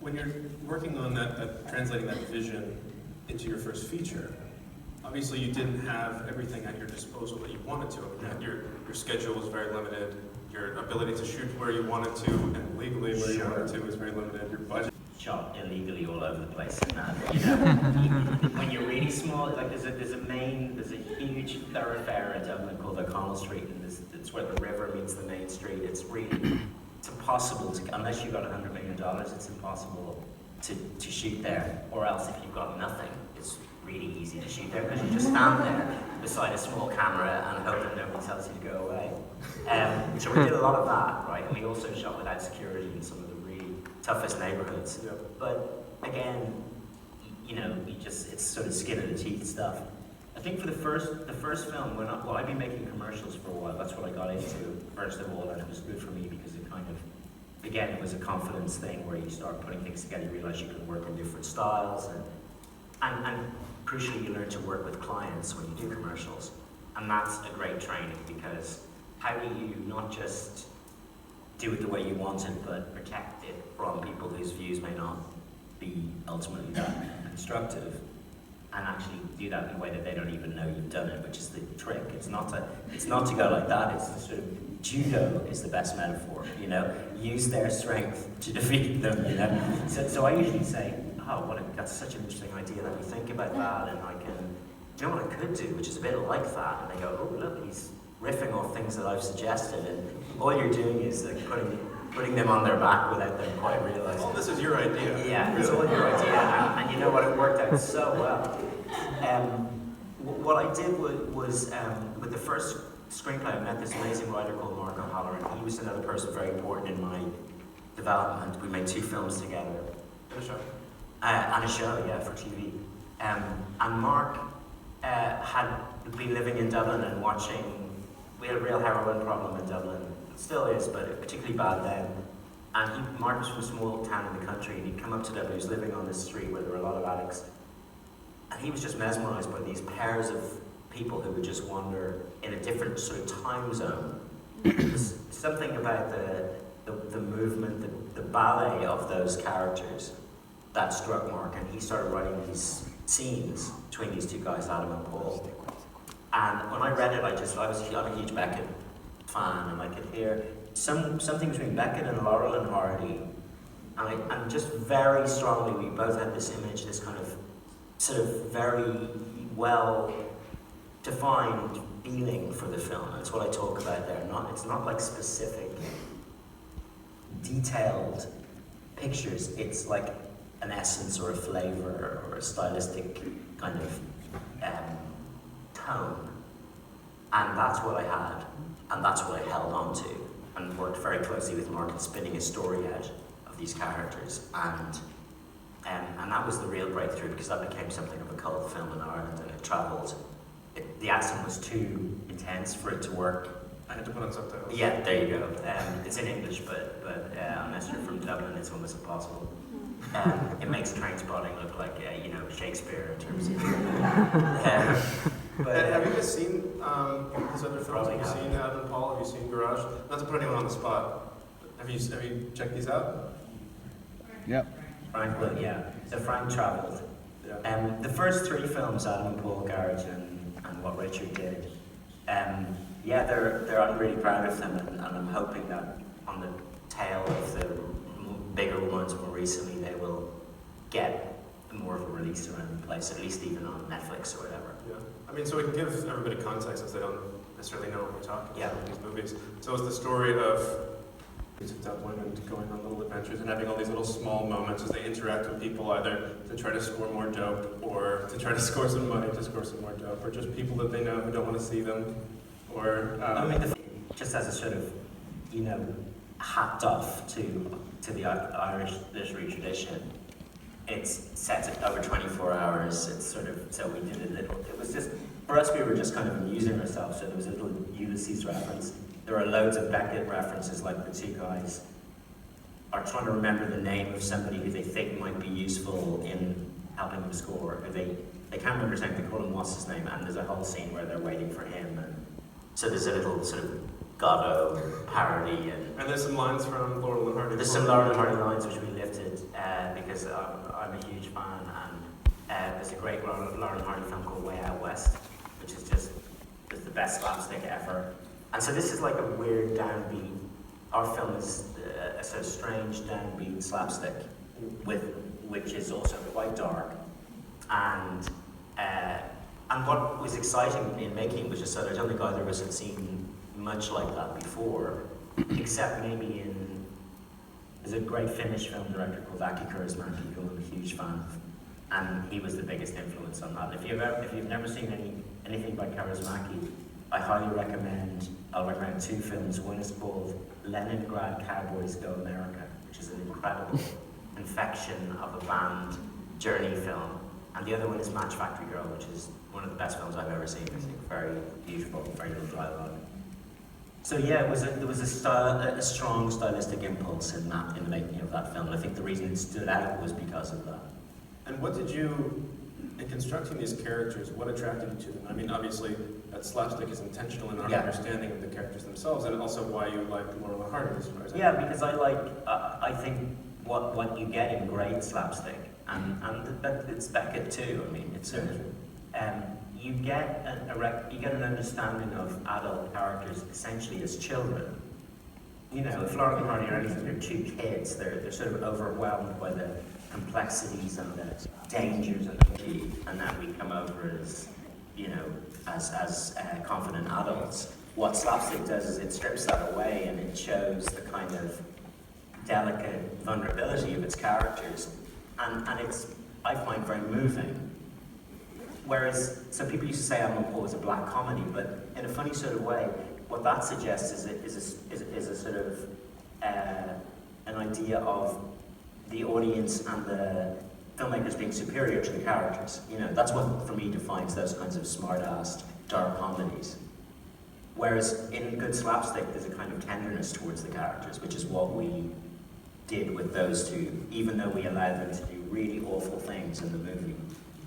when you're working on that translating that vision into your first feature, obviously you didn't have everything at your disposal that you wanted to. I mean, your schedule was very limited. Your ability to shoot where you wanted to and legally where you wanted to was very limited. Your budget. Shot illegally all over the place. And you know, when you're really small, like there's a huge thoroughfare in Dublin called O'Connell Street, and it's where the river meets the main street. It's impossible to, unless you've got $100 million, it's impossible to shoot there. Or else if you've got nothing, it's really easy to shoot there because you just stand there beside a small camera and hope that nobody tells you to go away. So we did a lot of that, right? And we also shot without security in some of the really toughest neighborhoods. Yeah. But again, you know, it's sort of skin of the teeth stuff. I think for the first film, I've been making commercials for a while. That's what I got into first of all, and it was good for me because it kind of, again, it was a confidence thing where you start putting things together, you realize you can work in different styles, and crucially, you learn to work with clients when you do commercials. And that's a great training, because how do you not just do it the way you want it, but protect it from people whose views may not be ultimately that constructive, and actually do that in a way that they don't even know you've done it, which is the trick. It's not to go like that, it's to sort of, judo is the best metaphor, you know, use their strength to defeat them, you know. So I usually say, oh, that's such an interesting idea, let me think about that, and I can, you know what I could do, which is a bit like that, and they go, oh look, he's riffing off things that I've suggested, and all you're doing is like putting them on their back without them quite realizing. All this is your idea. Yeah, it's all your idea, and you know what, it worked out so well. What I did was with the first screenplay, I met this amazing writer called Mark O'Halloran, and he was another person very important in my development. We made 2 films together. And a show, yeah, for TV. And Mark had been living in Dublin and watching, we had a real heroin problem in Dublin, it still is, but particularly bad then. And Mark was from a small town in the country, and he'd come up to Dublin, he was living on this street where there were a lot of addicts. And he was just mesmerized by these pairs of people who would just wander in a different sort of time zone. There's something about the movement, the ballet of those characters that struck Mark, and he started writing these scenes between these 2 guys, Adam and Paul. And when I read it, I'm a huge Beckett fan, and I could hear something between Beckett and Laurel and Hardy, and just very strongly, we both had this image, this kind of sort of very well defined feeling for the film. That's what I talk about there. It's not like specific, detailed pictures. It's like an essence or a flavor or a stylistic kind of tone. And that's what I had, and that's what I held on to, and worked very closely with Mark in spinning a story out of these characters. And that was the real breakthrough, because that became something of a cult film in Ireland, and it travelled. The accent was too intense for it to work. I had to put on subtitles. Yeah, there you go. It's in English, but unless you're from Dublin, it's almost impossible. It makes Trainspotting look like, Shakespeare in terms of... have you guys seen his other films? Have you seen Adam and Paul? Have you seen Garage? Not to put anyone on the spot. Have you checked these out? Yep. Frank will, yeah. So Frank travelled. Yeah. The first three films, Adam and Paul, Garage, and what Richard did, I'm really proud of them, and I'm hoping that on the tail of the bigger ones more recently, they will get more of a release around the place, at least even on Netflix or whatever. Yeah. I mean, so we can give everybody context since they don't necessarily know what we're talking about in these movies. So it's the story of Dublin and going on little adventures and having all these little small moments as they interact with people, either to try to score more dope or to try to score some money to score some more dope, or just people that they know who don't want to see them, or... just as a sort of, hacked off to the Irish literary tradition, it's set over 24 hours. It's sort of, so we did a little, it was just, for us, we were just kind of amusing ourselves. So there was a little Ulysses reference. There are loads of Beckett references, like the two guys are trying to remember the name of somebody who they think might be useful in helping them score. Or they can't remember his name, they call him what's his name, and there's a whole scene where they're waiting for him. And so there's a little sort of Godot parody. And there's some lines from Laurel and Hardy. There's some Laurel and Hardy lines which we lifted because I'm a huge fan, and there's a great Laurel and Hardy film called Way Out West, which is just the best slapstick ever. And so this is like a weird downbeat. Our film is a sort of strange downbeat slapstick, which is also quite dark. And what was exciting in making it was just that I don't think either of us had seen much like that before, except maybe there's a great Finnish film director called Aki Kaurismäki, who I'm a huge fan of, and he was the biggest influence on that. If you've never seen anything by Kaurismäki, I highly recommend. I'll recommend two films. One is called Leningrad Cowboys Go America, which is an incredible infection of a band journey film, and the other one is Match Factory Girl, which is one of the best films I've ever seen. I think very beautiful, very little dialogue. So yeah, there was a strong stylistic impulse in the making of that film, and I think the reason it stood out was because of that. And what did you, in constructing these characters, what attracted you to them? I mean, obviously, that slapstick is intentional in our understanding of the characters themselves, and also why you like Laurel and Hardy, as far as I know. Because I think what you get in great slapstick, and it's Beckett too. I mean, it's you get an understanding of adult characters essentially as children. If Laurel and Hardy are anything, they're two kids. They're sort of overwhelmed by the complexities and the dangers of the key, and then we come over as as confident adults. What slapstick does is it strips that away, and it shows the kind of delicate vulnerability of its characters, and it's, I find, very moving. Whereas, so people used to say Adam and Paul was a black comedy, but in a funny sort of way, what that suggests is a sort of an idea of the audience and the filmmakers being superior to the characters. That's what, for me, defines those kinds of smart-assed, dark comedies. Whereas in good slapstick, there's a kind of tenderness towards the characters, which is what we did with those two. Even though we allowed them to do really awful things in the movie,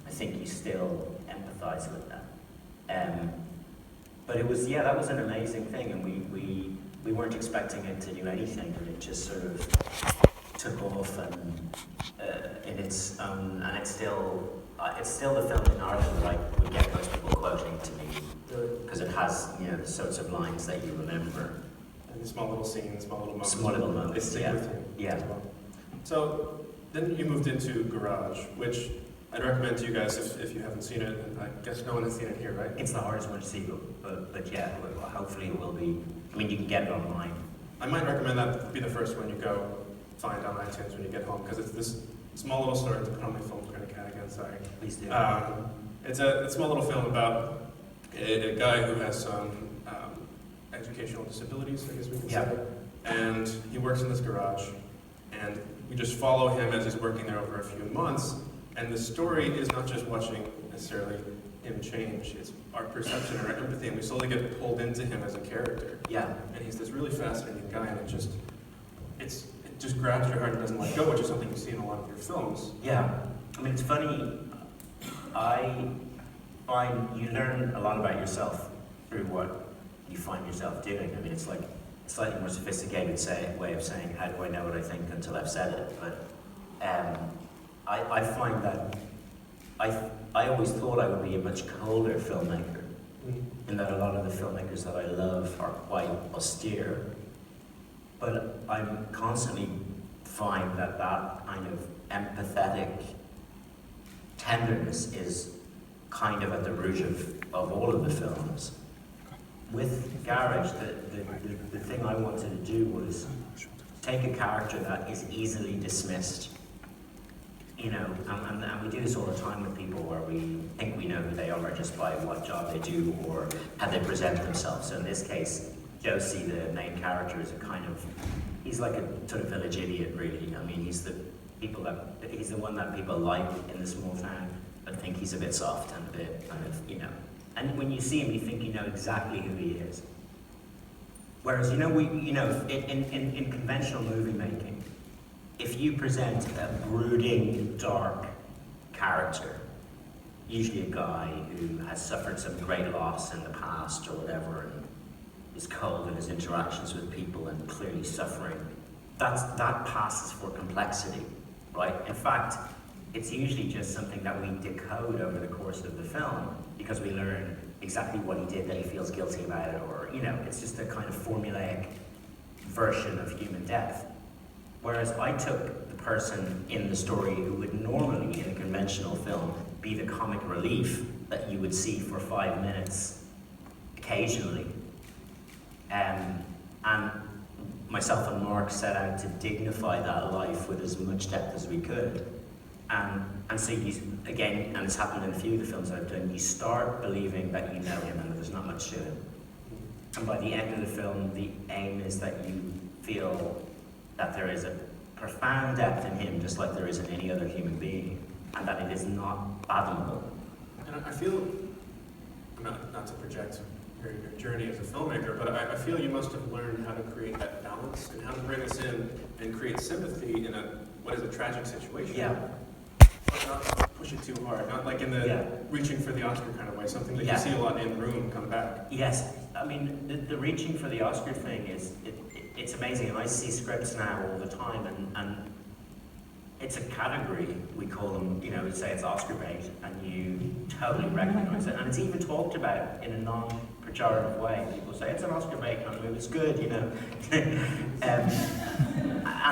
I think you still empathize with them. But it was, that was an amazing thing, and we weren't expecting it to do anything, and it just sort of took off and in its own, and it's still the film in Ireland that I would get most people quoting to me, because it has the sorts of lines that you remember. And small little scenes, small little moments. Small little moments, They stick with you as well. So then you moved into Garage, which I'd recommend to you guys if you haven't seen it, and I guess no one has seen it here, right? It's the hardest one to see, but yeah, hopefully it will be. I mean, you can get it online. I might recommend that be the first one you go find on iTunes when you get home, because it's this small little story to put on my film critic hat again, sorry. Please do. It's a small little film about a guy who has some educational disabilities, I guess we can say. And he works in this garage, and we just follow him as he's working there over a few months. And the story is not just watching necessarily him change, it's our perception and our empathy, and we slowly get pulled into him as a character. Yeah. And he's this really fascinating guy, and it just grabs your heart and doesn't let go, which is something you see in a lot of your films. Yeah. I mean, it's funny, I find you learn a lot about yourself through what you find yourself doing. I mean, it's like a slightly more sophisticated way of saying, how do I know what I think until I've said it? But I find that I always thought I would be a much colder filmmaker, in that a lot of the filmmakers that I love are quite austere. But I'm constantly find that kind of empathetic tenderness is kind of at the root of all of the films. With Garage, the thing I wanted to do was take a character that is easily dismissed. You know, and we do this all the time with people where we think we know who they are just by what job they do or how they present themselves. So in this case, Josie, the main character, is he's like a sort of village idiot, really. I mean, he's the one that people like in the small town, but think he's a bit soft and a bit kind of, you know. And when you see him, you think you know exactly who he is. Whereas, in conventional movie making, if you present a brooding, dark character, usually a guy who has suffered some great loss in the past or whatever, and is cold in his interactions with people and clearly suffering, that passes for complexity, right? In fact, it's usually just something that we decode over the course of the film because we learn exactly what he did that he feels guilty about it, or, it's just a kind of formulaic version of human depth. Whereas I took the person in the story who would normally, in a conventional film, be the comic relief that you would see for 5 minutes occasionally. And myself and Mark set out to dignify that life with as much depth as we could. And so you, again, and it's happened in a few of the films I've done, you start believing that you know him and there's not much to him. And by the end of the film, the aim is that you feel that there is a profound depth in him, just like there is in any other human being, and that it is not fathomable. And I feel, not to project your journey as a filmmaker, but I feel you must have learned how to create that balance and how to bring us in and create sympathy in what is a tragic situation. Yeah. But not push it too hard, not like in the reaching for the Oscar kind of way, something that you see a lot in Room come back. Yes, I mean, the reaching for the Oscar thing is, it's amazing, and I see scripts now all the time, and it's a category, we call them, we say it's Oscar bait, and you totally recognize it, and it's even talked about in a non-pejorative way. People say, it's an Oscar bait kind of movie, it's good, and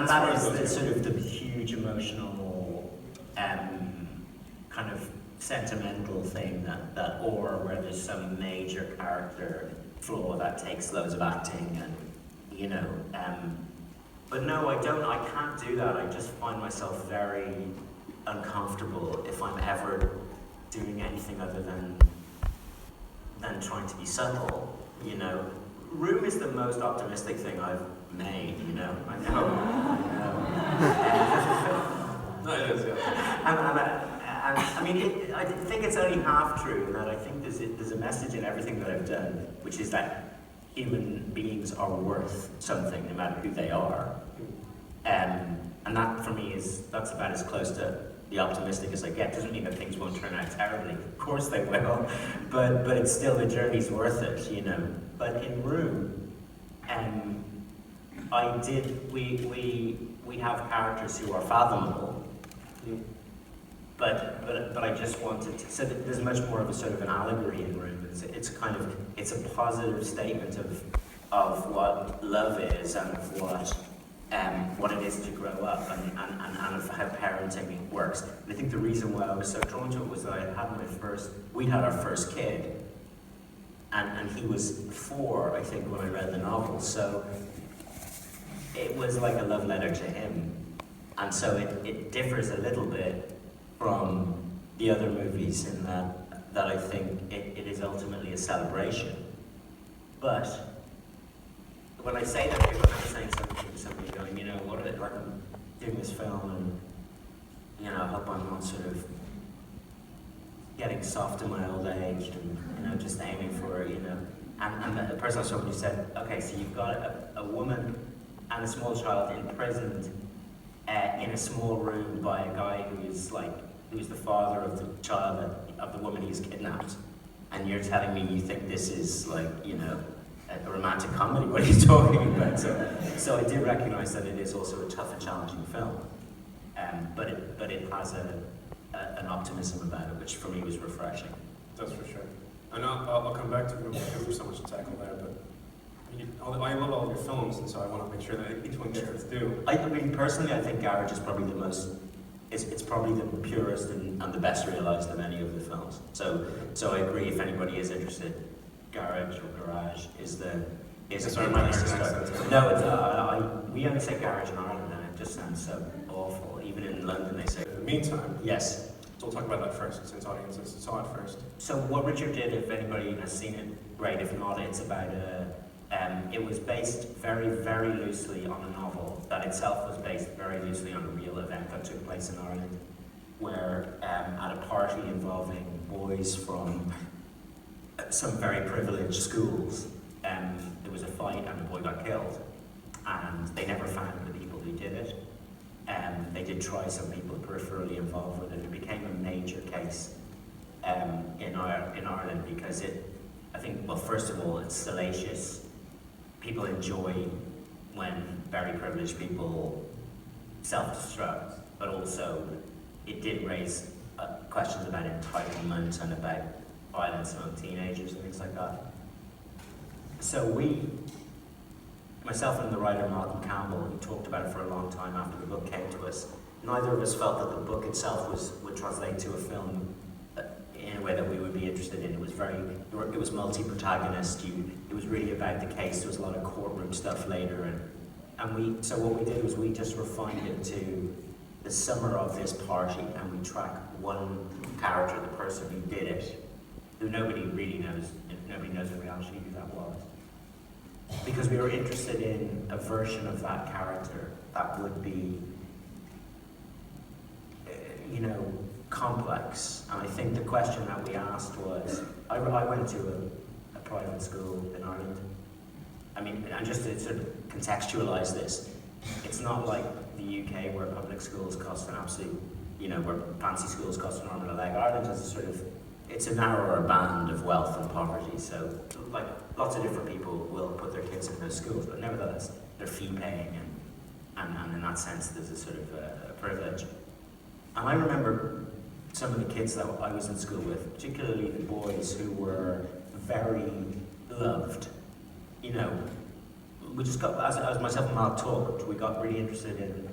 that is the sort of the huge emotional, kind of sentimental thing or where there's some major character flaw that takes loads of acting, and but no, I can't do that. I just find myself very uncomfortable if I'm ever doing anything other than trying to be subtle, Room is the most optimistic thing I've made, I know. No, it is, yeah. I mean, I think it's only half true in that I think there's a message in everything that I've done, which is that human beings are worth something, no matter who they are. And that, for me, that's about as close to the optimistic as I get. Doesn't mean that things won't turn out terribly. Of course they will, but it's still, the journey's worth it, But in Room, we have characters who are fathomable. But I just wanted to, so that there's much more of a sort of an allegory in Room. It's a positive statement of what love is and of what it is to grow up and of how parenting works. And I think the reason why I was so drawn to it was that we had our first kid, and he was 4, I think, when I read the novel. So it was like a love letter to him. And so it differs a little bit from the other movies in that I think it is ultimately a celebration. But when I say that, people are saying something to somebody going, you know, what are they, like I'm doing this film and, you know, I hope I'm not sort of getting soft in my old age and, you know, just aiming for, you know, and the person I was talking to said, okay, so you've got a woman and a small child imprisoned in a small room by a guy who's the father of the child, of the woman he's kidnapped, and you're telling me you think this is like, you know, a romantic comedy? What are you talking about? So I did recognise that it is also a tough and challenging film, but it has an optimism about it, which for me was refreshing. That's for sure. And I'll come back to it because there's so much to tackle there, but I love all of your films, and so I want to make sure that each one gets its due. I mean, personally, I think Garage is probably the most, it's probably the purest and the best realised of any of the films. So I agree, if anybody is interested, Garage or Garage is a good place to start. No, we only say Garage in Ireland, and it just sounds so awful. Even in London, they say. In the meantime, yes. So we'll talk about that first, since audiences saw it first. So what Richard did, if anybody has seen it, great. If not, it's about it was based very, very loosely on a novel that itself was based very loosely on a real event that took place in Ireland, where at a party involving boys from some very privileged schools, there was a fight and a boy got killed, and they never found the people who did it. They did try some people peripherally involved with it. It became a major case in Ireland because I think, well, first of all, it's salacious. People enjoy when very privileged people self-destruct, but also it did raise questions about entitlement and about violence among teenagers and things like that. So myself and the writer Malcolm Campbell, who talked about it for a long time after the book came to us, neither of us felt that the book itself would translate to a film in a way that we would be interested in. It was multi-protagonist. It was really about the case. There was a lot of courtroom stuff later, so what we did was we just refined it to the summer of this party, and we track one character, the person who did it, who nobody really knows. Nobody knows in reality who that was, because we were interested in a version of that character that would be, you know, complex. And I think the question that we asked was, I went to a private school in Ireland. I mean, and just to sort of contextualize this, it's not like the UK where public schools cost an absolute, you know, where fancy schools cost an arm and a leg. Ireland has a sort of, it's a narrower band of wealth and poverty, so like lots of different people will put their kids in those schools, but nevertheless, they're fee paying, and in that sense, there's a sort of a privilege. And I remember some of the kids that I was in school with, particularly the boys who were very loved. You know, we just got, as myself and Mark talked, we got really interested in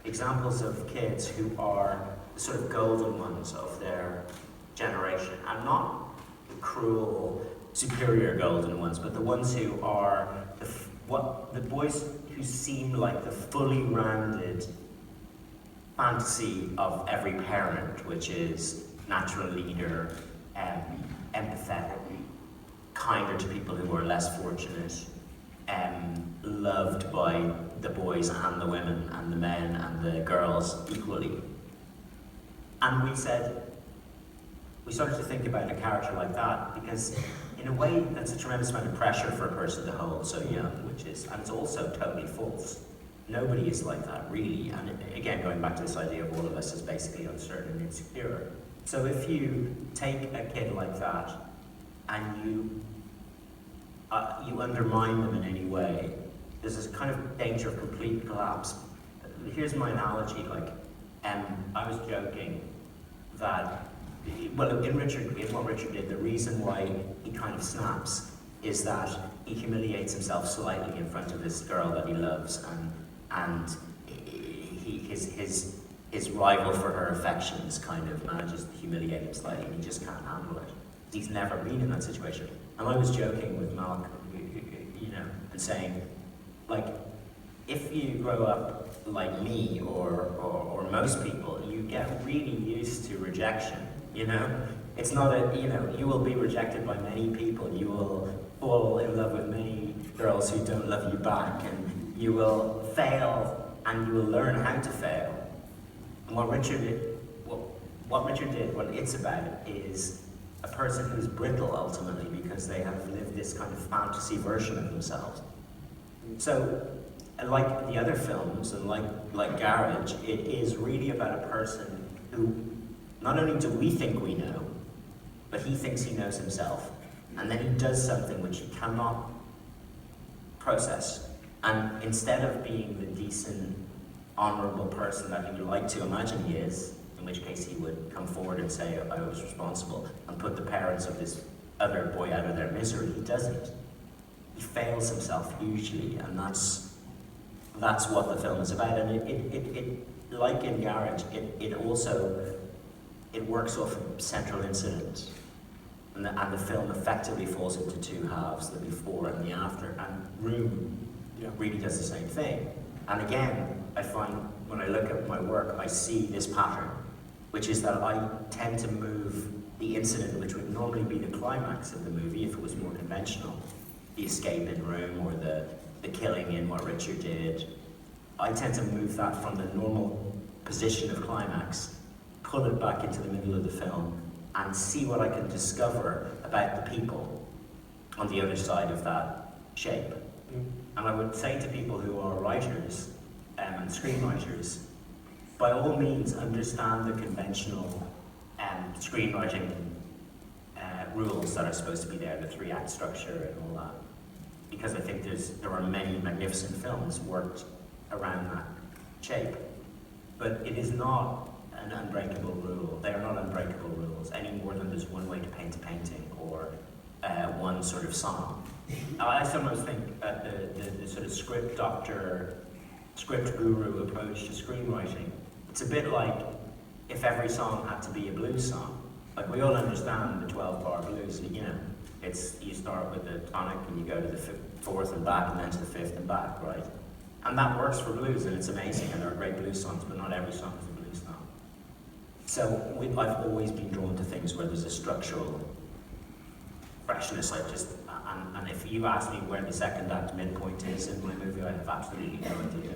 examples of kids who are the sort of golden ones of their generation, and not the cruel, superior golden ones, but the ones who are the boys who seem like the fully rounded fantasy of every parent, which is natural leader, empathetic, kinder to people who are less fortunate, loved by the boys and the women and the men and the girls equally. And we started to think about a character like that, because in a way that's a tremendous amount of pressure for a person to hold so young, and it's also totally false. Nobody is like that, really. And again, going back to this idea of all of us as basically uncertain and insecure. So if you take a kid like that and you undermine them in any way, there's this kind of danger of complete collapse. Here's my analogy, I was joking that, well, in what Richard did, the reason why he kind of snaps is that he humiliates himself slightly in front of this girl that he loves, and his rival for her affections kind of manages to humiliate him slightly, and he just can't handle it. He's never been in that situation. And I was joking with Malcolm, you know, and saying, like, if you grow up like me or most people, you get really used to rejection, you know? It's not a, you know, you will be rejected by many people. You will fall in love with many girls who don't love you back, and you will fail, and you will learn how to fail. And what Richard did, what it's about is a person who's brittle ultimately because they have lived this kind of fantasy version of themselves. So, like the other films and like Garage, it is really about a person who not only do we think we know, but he thinks he knows himself. And then he does something which he cannot process. And instead of being the decent, honorable person that he would like to imagine he is, in which case he would come forward and say, I was responsible, and put the parents of this other boy out of their misery, he doesn't. He fails himself hugely, and that's what the film is about. And it like in Garage, it also works off a central incident. And the film effectively falls into two halves, the before and the after. And Rouge really does the same thing. And again, I find when I look at my work, I see this pattern, which is that I tend to move the incident, which would normally be the climax of the movie if it was more conventional, the escape in Rouge or the killing in what Richard did. I tend to move that from the normal position of climax, pull it back into the middle of the film, and see what I can discover about the people on the other side of that shape. And I would say to people who are writers and screenwriters, by all means understand the conventional screenwriting rules that are supposed to be there, the 3-act structure and all that. Because I think there are many magnificent films worked around that shape. But it is not an unbreakable rule. They are not unbreakable rules any more than there's one way to paint a painting or one sort of song. I sometimes think that the sort of script doctor, script guru approach to screenwriting, it's a bit like if every song had to be a blues song. Like we all understand the 12-bar blues, you know, it's you start with the tonic and you go to the fourth and back and then to the fifth and back, right? And that works for blues and it's amazing and there are great blues songs, but not every song is a blues song. So I've always been drawn to things where there's a structural freshness. And if you ask me where the second act midpoint is in my movie, I have absolutely no idea.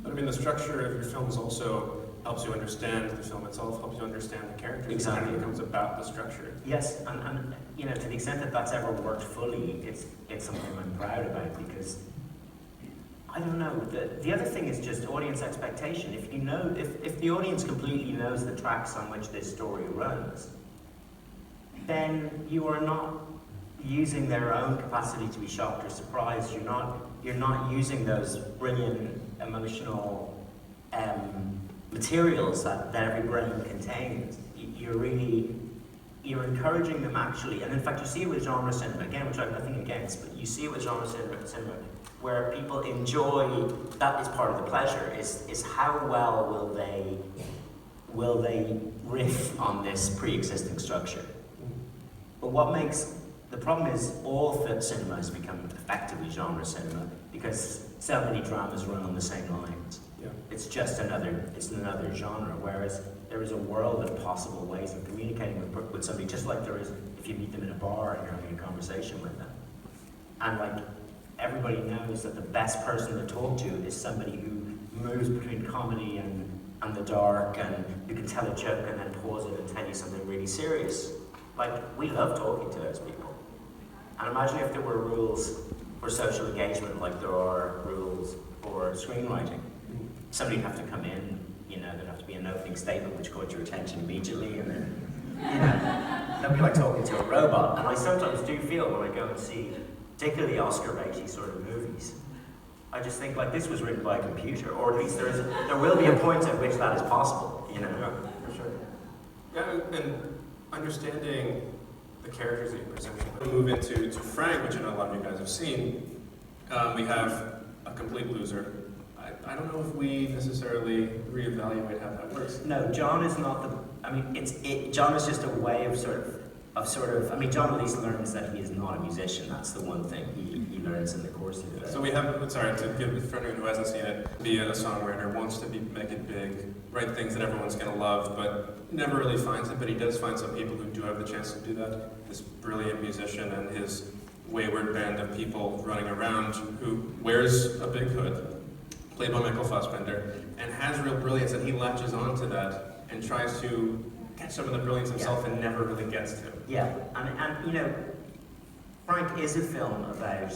But I mean, the structure of your films also helps you understand the film itself, helps you understand the characters. Exactly. It kind of becomes about the structure. Yes, and you know, to the extent that that's ever worked fully, it's something I'm proud about because I don't know. The other thing is just audience expectation. If you know, if the audience completely knows the tracks on which this story runs, then you are not using their own capacity to be shocked or surprised. You're not using those brilliant emotional materials that every brain contains. You're encouraging them actually, and in fact you see it with genre cinema, again, which I have nothing against, but you see it with genre cinema where people enjoy, that is part of the pleasure, is how well will they riff on this pre-existing structure. But the problem is all cinema has become effectively genre cinema because so many dramas run on the same lines. Yeah. It's just another genre, whereas there is a world of possible ways of communicating with somebody, just like there is if you meet them in a bar and you're having a conversation with them. And like everybody knows that the best person to talk to is somebody who moves between comedy and the dark and who can tell a joke and then pause it and tell you something really serious. Like, we love talking to those people. And imagine if there were rules for social engagement like there are rules for screenwriting. Somebody'd have to come in, you know, there'd have to be an opening statement which caught your attention immediately, and then, you know, that'd be like talking to a robot. And I sometimes do feel when I go and see, particularly Oscar-baity sort of movies, I just think, like, this was written by a computer, or at least there will be a point at which that is possible, you know? Yeah, for sure. Yeah, and understanding the characters that you present. When we move into Frank, which I know a lot of you guys have seen, we have a complete loser. I don't know if we necessarily reevaluate how that works. No, John is not the, I mean, John is just a way of sort sort of, I mean, John at least learns that he is not a musician. That's the one thing he learns in the course of it. So we have, sorry, to give, for anyone who hasn't seen it, be a songwriter, wants to make it big, write things that everyone's going to love, but never really finds it, but he does find some people who do have the chance to do that. This brilliant musician and his wayward band of people running around who wears a big hood, played by Michael Fassbender, and has real brilliance, and he latches onto that and tries to get some of the brilliance himself and never really gets to. Yeah, and you know, Frank is a film about,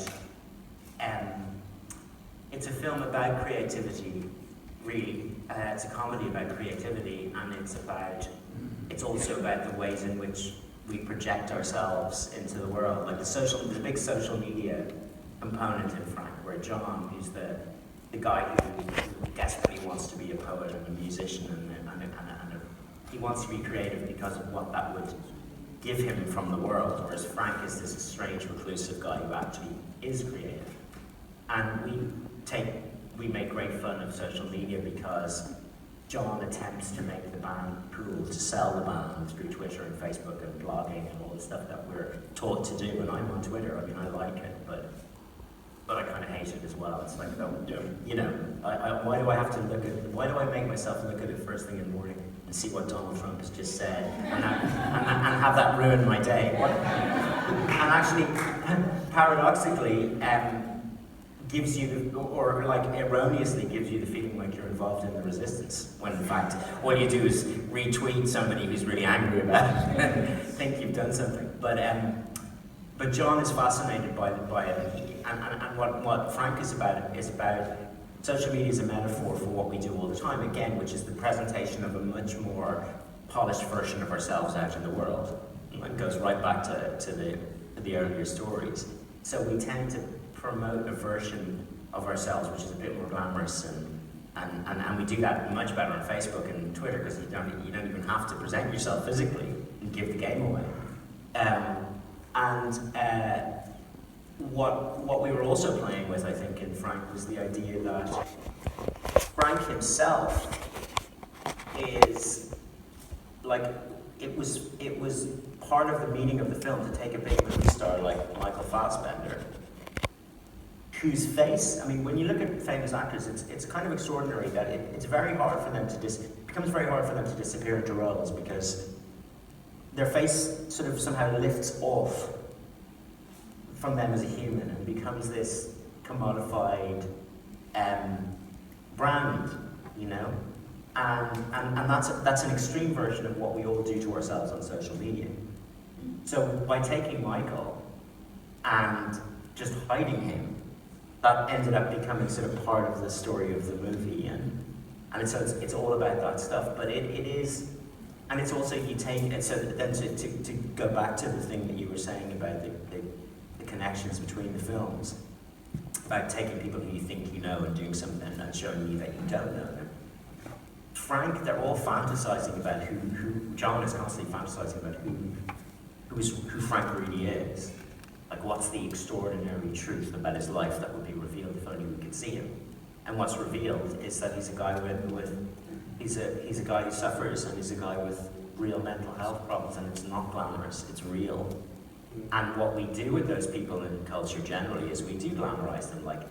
it's a film about creativity, really. It's a comedy about creativity, and it's also about the ways in which we project ourselves into the world. Like there's a big social media component in Frank, where John, who's the guy who desperately wants to be a poet and a musician, and he wants to be creative because of what that would give him from the world, whereas Frank is this strange, reclusive guy who actually is creative. And we make great fun of social media because John attempts to make the band cool, to sell the band through Twitter and Facebook and blogging and all the stuff that we're taught to do. And I'm on Twitter, I mean, I like it, but I kind of hate it as well. It's like, you know, why do I make myself look at it first thing in the morning and see what Donald Trump has just said and have that ruin my day? And actually, paradoxically, gives you, or like erroneously gives you the feeling like you're involved in the resistance, when in fact, all you do is retweet somebody who's really angry about it and think you've done something. But John is fascinated by it, and what Frank is about social media is a metaphor for what we do all the time, again, which is the presentation of a much more polished version of ourselves out in the world. And it goes right back to the earlier stories. So we tend to promote a version of ourselves which is a bit more glamorous, and we do that much better on Facebook and Twitter because you don't even have to present yourself physically and give the game away. What we were also playing with, I think, in Frank was the idea that Frank himself is like, it was part of the meaning of the film to take a big movie star like Michael Fassbender, whose face, I mean, when you look at famous actors, it's kind of extraordinary that it's very hard for them to it becomes very hard for them to disappear into roles because their face sort of somehow lifts off from them as a human and becomes this commodified brand, you know? And that's an extreme version of what we all do to ourselves on social media. So by taking Michael and just hiding him, that ended up becoming sort of part of the story of the movie, and so it's all about that stuff. But it is, and it's also you take it. So then to go back to the thing that you were saying about the connections between the films, about taking people who you think you know and doing something and showing you that you don't know them. Frank, they're all fantasizing about who John is constantly fantasizing about who Frank really is. Like, what's the extraordinary truth about his life that would be revealed if only we could see him? And what's revealed is that he's a guy he's a guy who suffers, and he's a guy with real mental health problems, and it's not glamorous, it's real. And what we do with those people in culture generally is we do glamorize them, like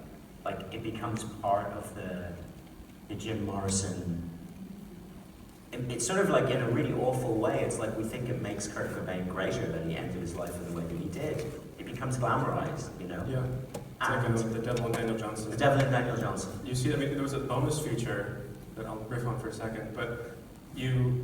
it becomes part of the Jim Morrison. It's sort of like, in a really awful way, it's like we think it makes Kurt Cobain greater than he ended his life in the way that he did. It becomes glamorized, you know? Yeah. It's like the Devil and Daniel Johnson. The Devil and Daniel Johnson. You see, I mean, there was a bonus feature that I'll riff on for a second, but do you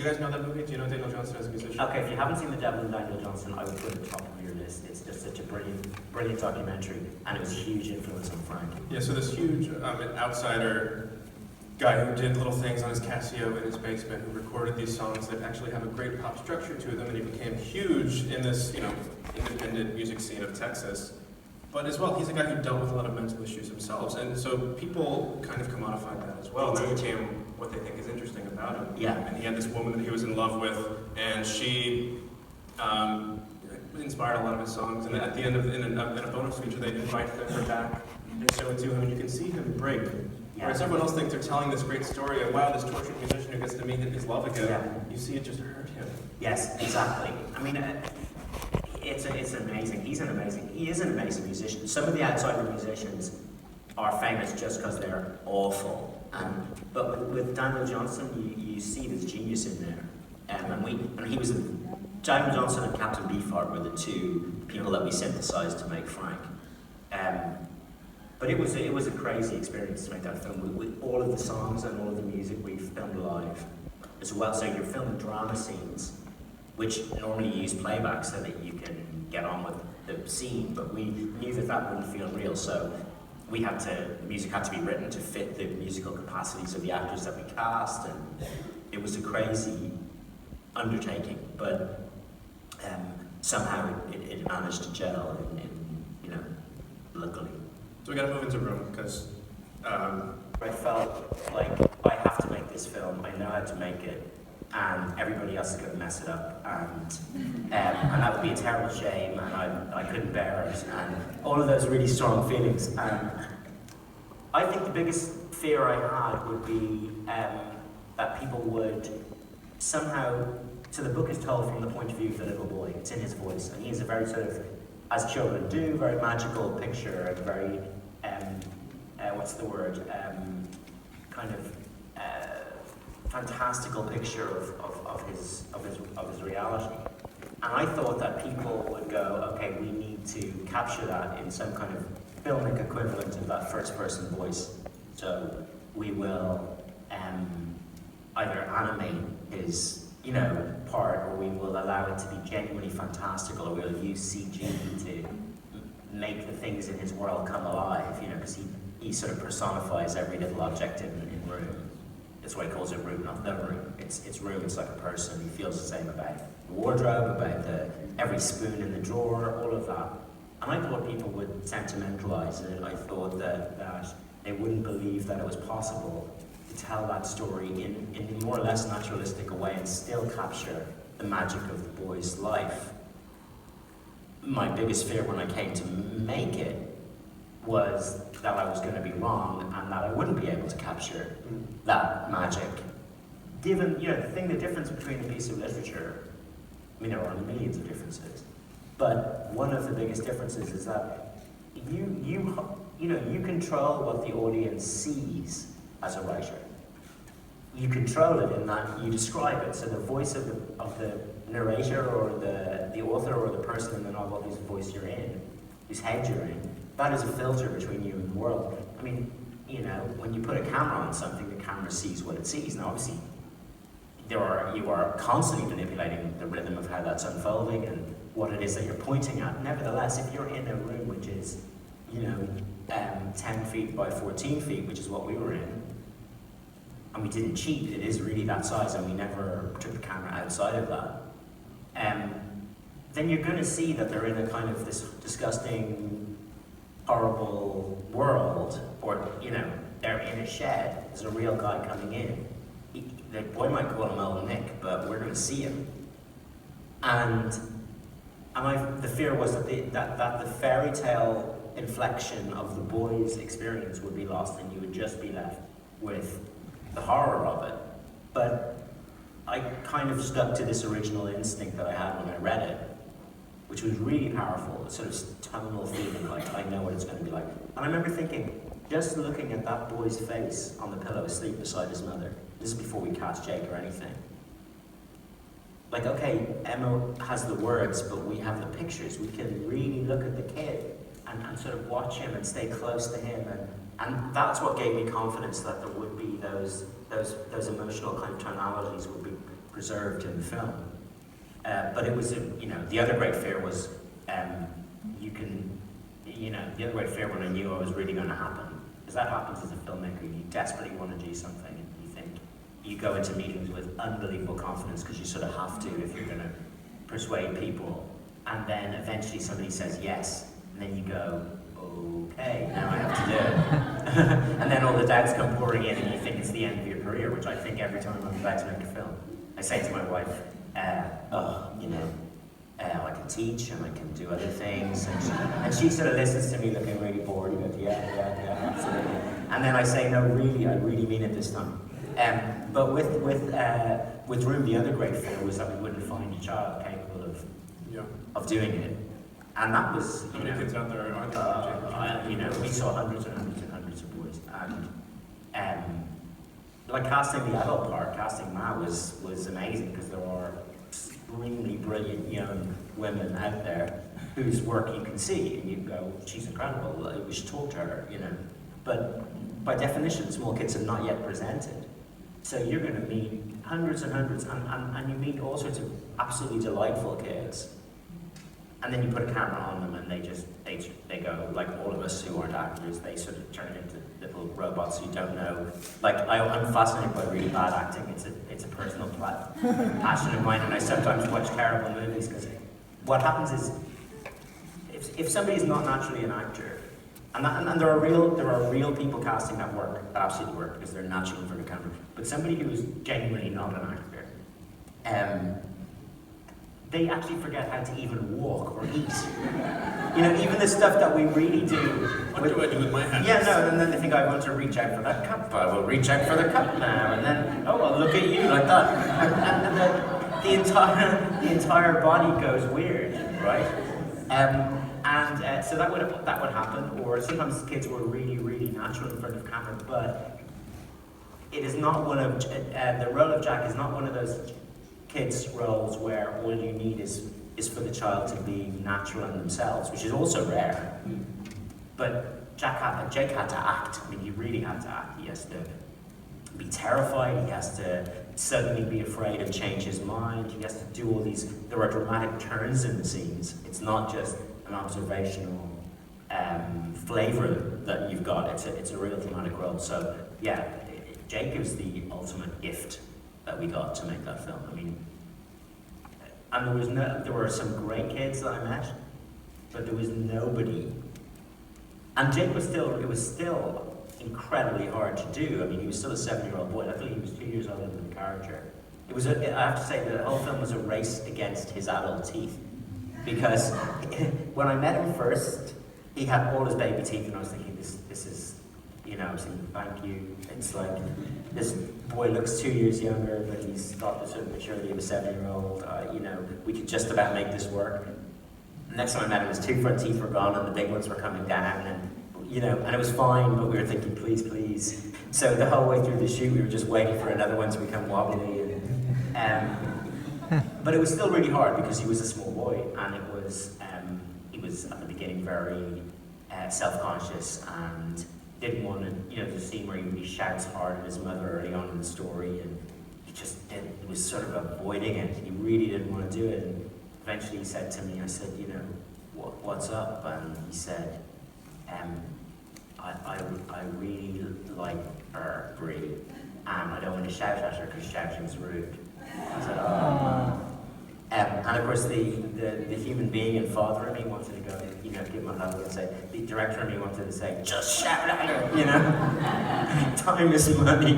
guys know that movie? Do you know Daniel Johnson as a musician? Okay, if you haven't seen The Devil and Daniel Johnson, I would put it at the top of your list. It's just such a brilliant documentary, and it was a huge influence on Frank. Yeah, so this huge outsider guy who did little things on his Casio in his basement, who recorded these songs that actually have a great pop structure to them, and he became huge in this, independent music scene of Texas. But as well, he's a guy who dealt with a lot of mental issues himself, and so people kind of commodified that as well. And that became what they think is interesting about him. Yeah. And he had this woman that he was in love with, and she inspired a lot of his songs. And at the end in a bonus feature, they invite her back and show it to him, and you can see him break. Yeah. Whereas everyone else thinks they're telling this great story of, wow, this tortured musician who gets to meet his love again. Yeah. You see it just hurt him. Yes, exactly. I mean, it's amazing. He is an amazing musician. Some of the outsider musicians are famous just because they're awful. But with Daniel Johnston, you see this genius in there. Daniel Johnston and Captain Beefheart were the two people that we synthesized to make Frank. But it was a crazy experience to make that film with all of the songs and all of the music we filmed live as well. So you're filming drama scenes, which normally you use playback so that you can get on with the scene, but we knew that wouldn't feel real, so music had to be written to fit the musical capacities of the actors that we cast, and it was a crazy undertaking, but somehow it managed to gel, luckily. So we gotta move into Room, because I felt like I have to make this film, I know how to make it, and everybody else is going to mess it up, and that would be a terrible shame, and I couldn't bear it, and all of those really strong feelings. I think the biggest fear I had would be that people would somehow, so the book is told from the point of view of the little boy, it's in his voice, and he has a very sort of, as children do, very magical picture, and very, what's the word, kind of fantastical picture of his reality. And I thought that people would go, okay, we need to capture that in some kind of filmic equivalent of that first-person voice. So we will either animate his, part, or we will allow it to be genuinely fantastical, or we'll use CG to make the things in his world come alive, because he sort of personifies every little object in Room. That's why he calls it Room, not the room. It's Room, it's like a person. He feels the same about the wardrobe, about every spoon in the drawer, all of that. And I thought people would sentimentalize it. I thought that they wouldn't believe that it was possible to tell that story in a more or less naturalistic a way and still capture the magic of the boy's life. My biggest fear when I came to make it was that I was going to be wrong and that I wouldn't be able to capture that magic. Given, the difference between a piece of literature, I mean, there are millions of differences, but one of the biggest differences is that you control what the audience sees as a writer. You control it in that you describe it, so the voice of the narrator or the author or the person in the novel whose voice you're in, whose head you're in, that is a filter between you and the world. I mean, when you put a camera on something, the camera sees what it sees. Now, obviously, you are constantly manipulating the rhythm of how that's unfolding and what it is that you're pointing at. Nevertheless, if you're in a room which is, 10 feet by 14 feet, which is what we were in, and we didn't cheat, it is really that size, and we never took the camera outside of that, then you're going to see that they're in a kind of this disgusting, horrible world, or, they're in a shed, there's a real guy coming in. The boy might call him Old Nick, but we're going to see him. And the fear was that the fairy tale inflection of the boy's experience would be lost and you would just be left with the horror of it. But I kind of stuck to this original instinct that I had when I read it, which was really powerful, a sort of tonal feeling, like I know what it's going to be like. And I remember thinking, just looking at that boy's face on the pillow asleep beside his mother, this is before we cast Jake or anything. Like, okay, Emma has the words, but we have the pictures. We can really look at the kid and sort of watch him and stay close to him. And that's what gave me confidence that there would be those emotional kind of tonalities would be preserved in the film. But it was, the other great fear was, the other great fear when I knew it was really going to happen, because that happens as a filmmaker. You desperately want to do something, and you think, you go into meetings with unbelievable confidence because you sort of have to if you're going to persuade people, and then eventually somebody says yes, and then you go, okay, now I have to do it. And then all the doubts come pouring in and you think it's the end of your career, which I think every time I'm about to make a film. I say to my wife, I can teach and I can do other things, and she sort of listens to me looking really bored. He goes, yeah, absolutely. And then I say, no, really, I really mean it this time. But with Rouge, the other great fear was that we wouldn't find a child capable of doing it. And that was, how many kids out there are there? You know, we saw hundreds and hundreds and hundreds of boys. And like casting the adult part, casting Ma was amazing because there are extremely brilliant young women out there whose work you can see and you go, she's incredible, we should talk to her, you know. But by definition, small kids are not yet presented. So you're going to meet hundreds and hundreds, and you meet all sorts of absolutely delightful kids. And then you put a camera on them and they go, like all of us who aren't actors, they sort of turn into little robots you don't know. Like, I'm fascinated by really bad acting. It's a personal passion of mine, and I sometimes watch terrible movies because what happens is, if somebody's not naturally an actor, and there are real people casting that absolutely work because they're naturally in front of camera, but somebody who is genuinely not an actor, they actually forget how to even walk or eat. You know, even the stuff that we really do. What do I do with my hands? Yeah, no, and then they think I want to reach out for that cup. I will reach out for the cup now, and then, oh, well, look at you, like that. And the entire body goes weird, right? So that would happen, or sometimes kids were really, really natural in front of camera, but it is not one of, the role of Jack is not one of those kids' roles where all you need is for the child to be natural in themselves, which is also rare. But Jake had to act. I mean, he really had to act. He has to be terrified. He has to suddenly be afraid and change his mind. He has to do all these. There are dramatic turns in the scenes. It's not just an observational flavor that you've got. It's a real dramatic role. So yeah, Jake is the ultimate gift that we got to make that film. I mean, and there were some great kids that I met, but there was nobody. And Jake was it was still incredibly hard to do. I mean, he was still a 7-year-old boy. Luckily, he was 2 years older than the character. I have to say, the whole film was a race against his adult teeth. Because when I met him first, he had all his baby teeth, and I was thinking, this is, you know, I was thinking, thank you. It's like, this boy looks 2 years younger, but he's got the sort of maturity of a 7-year-old. You know, we could just about make this work. The next time I met him, his 2 front teeth were gone, and the big ones were coming down, and you know, and it was fine, but we were thinking, please, please. So the whole way through the shoot, we were just waiting for another one to become wobbly. But it was still really hard because he was a small boy, and it was he was at the beginning very self-conscious and didn't want to, you know, the scene where he shouts hard at his mother early on in the story, and he was sort of avoiding it. He really didn't want to do it, and eventually he said to me, I said, you know, what's up? And he said, I really like her, Brie, and I don't want to shout at her because shouting's rude. I said, oh. And of course the human being and father in me wanted to go, you know, give him a hug and say, the director in me wanted to say, just shout at her, you know? Time is money.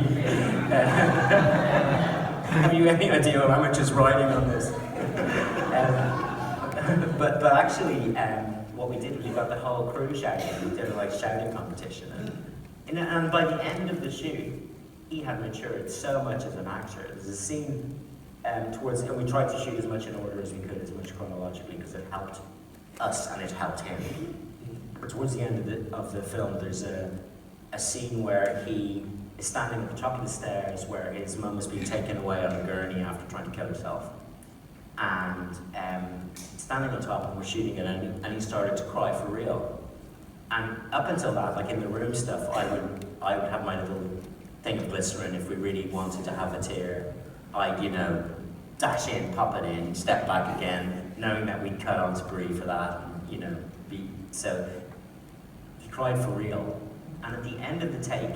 Have you any idea how much is riding on this? But actually, what we did, we got the whole crew shouting. We did a shouting competition, and by the end of the shoot, he had matured so much as an actor. There's a scene and we tried to shoot as much in order as we could, as much chronologically, because it helped us and it helped him. But towards the end of the film, there's a scene where he is standing at the top of the stairs, where his mum has been taken away on a gurney after trying to kill herself. And standing on top, and we're shooting it, and he started to cry for real. And up until that, like in the room stuff, I would have my little thing of glycerin if we really wanted to have a tear. I'd, you know, dash in, pop it in, step back again, knowing that we'd cut on to Brie for that, and, you know, so he cried for real. And at the end of the take,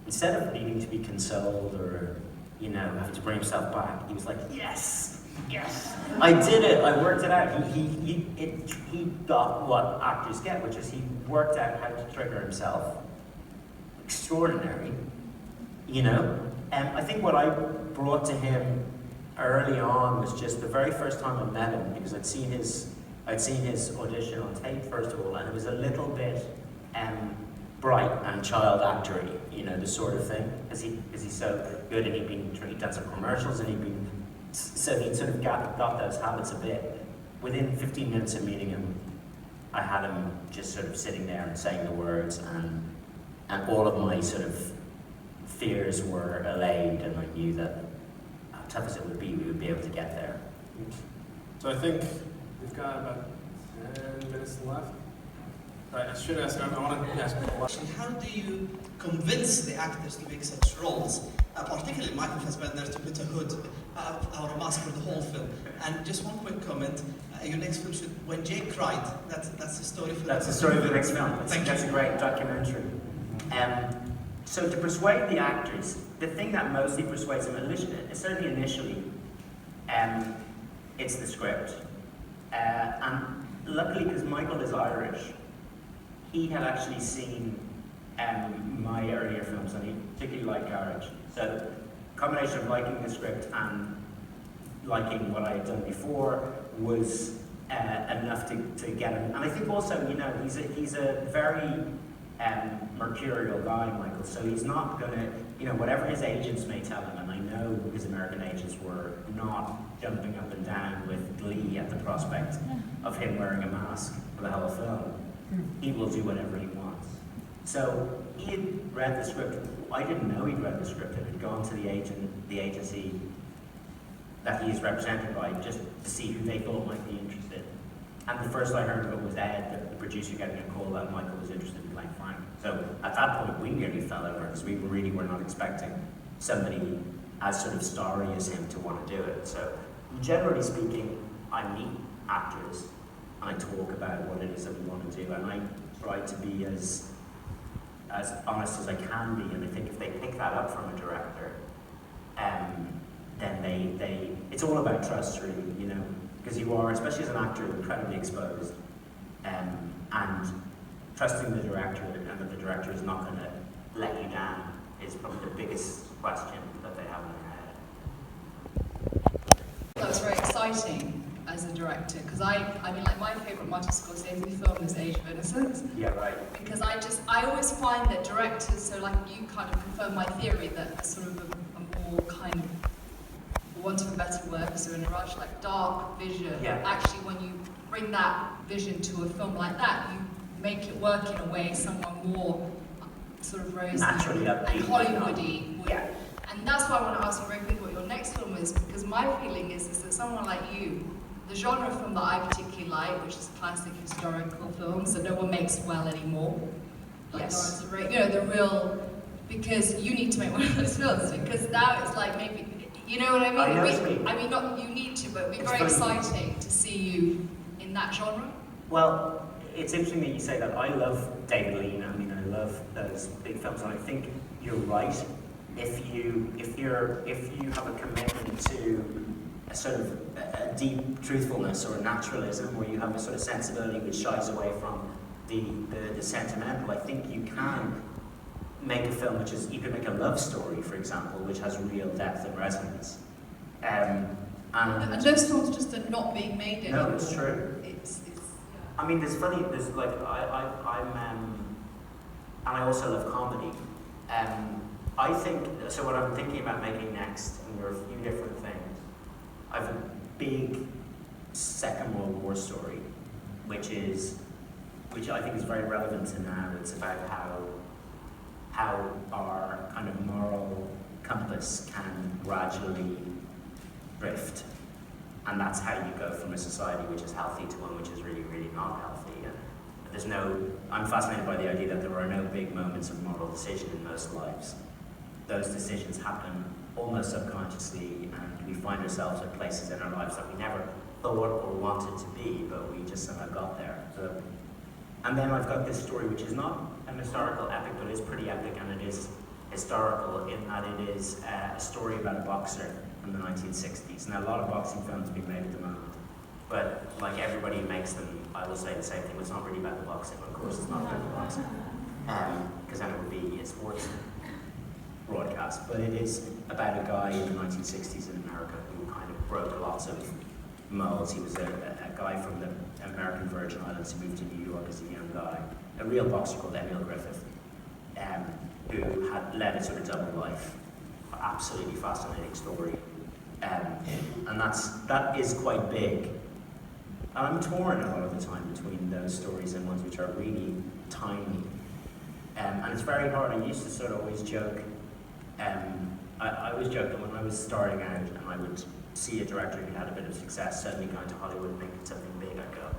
instead of needing to be consoled or, you know, having to bring himself back, he was like, yes! Yes, I did it. I worked it out. He got what actors get, which is he worked out how to trigger himself. Extraordinary, you know. And I think what I brought to him early on was just the very first time I met him, because I'd seen his audition on tape first of all, and it was a little bit bright and child actory. you know, the sort of thing, because he's so good, and he'd done some commercials, and so he'd sort of got those habits a bit. Within 15 minutes of meeting him, I had him just sort of sitting there and saying the words, and all of my sort of fears were allayed, and I knew that, tough as it would be, we would be able to get there. So I think we've got about 10 minutes left. I should ask, I want to ask a question. How do you convince the actors to make such roles, particularly Michael Fassbender, to put a hood or a mask for the whole film? And just one quick comment, your next film should, when Jake cried, that's the story for That's the story of the next film. That's a great documentary. So to persuade the actors, the thing that mostly persuades them, certainly initially, it's the script. And luckily, because Michael is Irish, he had actually seen my earlier films, and he particularly liked Garage. So, a combination of liking the script and liking what I had done before was enough to get him. And I think also, you know, he's a very mercurial guy, Michael. So he's not going to, you know, whatever his agents may tell him, and I know his American agents were not jumping up and down with glee at the prospect of him wearing a mask for the whole film. He will do whatever he wants. So he had read the script. I didn't know he'd read the script, and had gone to the agency that he is represented by, just to see who they thought might be interested. And the first I heard of it was Ed, the producer, getting a call that Michael was interested in playing Frank. So at that point, we nearly fell over, because we really were not expecting somebody as sort of starry as him to want to do it. So generally speaking, I meet actors, and I talk about what it is that we want to do, and I try to be as honest as I can be. And I think if they pick that up from a director, then it's all about trust, really, you know, because you are, especially as an actor, incredibly exposed, and trusting the director, and that the director is not going to let you down, is probably the biggest question that they have in their head. That was very exciting as a director, because I mean, like, my favourite Martin Scorsese film is Age of Innocence. Yeah, right. Because I always find that directors, so like you kind of confirm my theory that a sort of a more kind of, for want of a better word, so in a rush, like dark vision, actually when you bring that vision to a film like that, you make it work in a way someone more sort of rosy naturally and Hollywoody would. Yeah. And that's why I want to ask you very quickly what your next film is, because my feeling is that someone like you, the genre of film that I particularly like, which is classic historical films that no one makes well anymore. Like yes. You know, the real, because you need to make one of those films, because now it's like maybe, you know what I mean? I mean, not you need to, but it'd be very exciting to see you in that genre. Well, it's interesting that you say that. I love David Lean. I mean, I love those big films, and I think you're right. If you have a commitment to a sort of a deep truthfulness or a naturalism, or you have a sort of sensibility which shies away from the sentimental, I think you can make a film which is, you could make a love story, for example, which has real depth and resonance. And those films just are not being made anymore. No, it's true. I mean, there's like, I'm and I also love comedy. I think, so what I'm thinking about making next, and there are a few different things. I have a big Second World War story, which I think is very relevant to now. It's about how our kind of moral compass can gradually drift. And that's how you go from a society which is healthy to one which is really, really not healthy. And I'm fascinated by the idea that there are no big moments of moral decision in most lives. Those decisions happen almost subconsciously, and we find ourselves at places in our lives that we never thought or wanted to be, but we just somehow got there. So, and then I've got this story which is not an historical epic, but is pretty epic, and it is historical in that it is a story about a boxer from the 1960s. Now, a lot of boxing films being made at the moment, but like everybody makes them, I will say the same thing. It's not really about the boxing. Of course, it's not about the boxing, because then it would be a sports broadcast. But it is about a guy in the 1960s in America who kind of broke lots of molds. He was a guy from the American Virgin Islands who moved to New York as a young guy. A real boxer called Emil Griffith. who had led a sort of double life. Absolutely fascinating story. And that is quite big. And I'm torn a lot of the time between those stories and ones which are really tiny. And it's very hard. I used to sort of always joke. I always joked that when I was starting out and I would see a director who had a bit of success suddenly going to Hollywood and making something big, I'd go,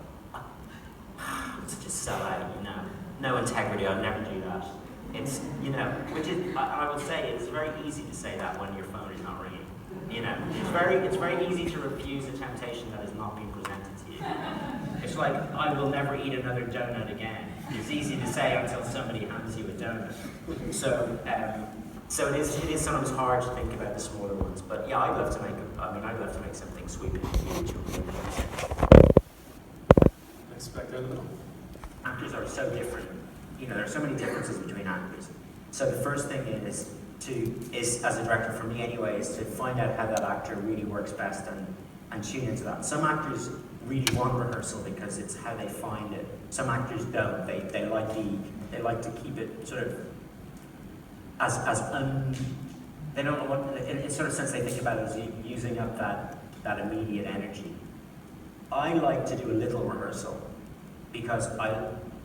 I'm such a sellout, you know. No integrity, I'd never do that. It's, you know, which is, I will say, it's very easy to say that when your phone is not ringing. You know, it's very easy to refuse a temptation that has not been presented to you. It's like, I will never eat another donut again. It's easy to say until somebody hands you a donut. So it is sometimes hard to think about the smaller ones. But yeah, I'd love to make something sweeping and huge. Expect in the middle. Actors are so different. You know, there are so many differences between actors. So the first thing is as a director, for me anyway, is to find out how that actor really works best and tune into that. Some actors really want rehearsal because it's how they find it. Some actors don't. They like to keep it sort of they don't know what, in a sort of sense they think about it as using up that immediate energy. I like to do a little rehearsal because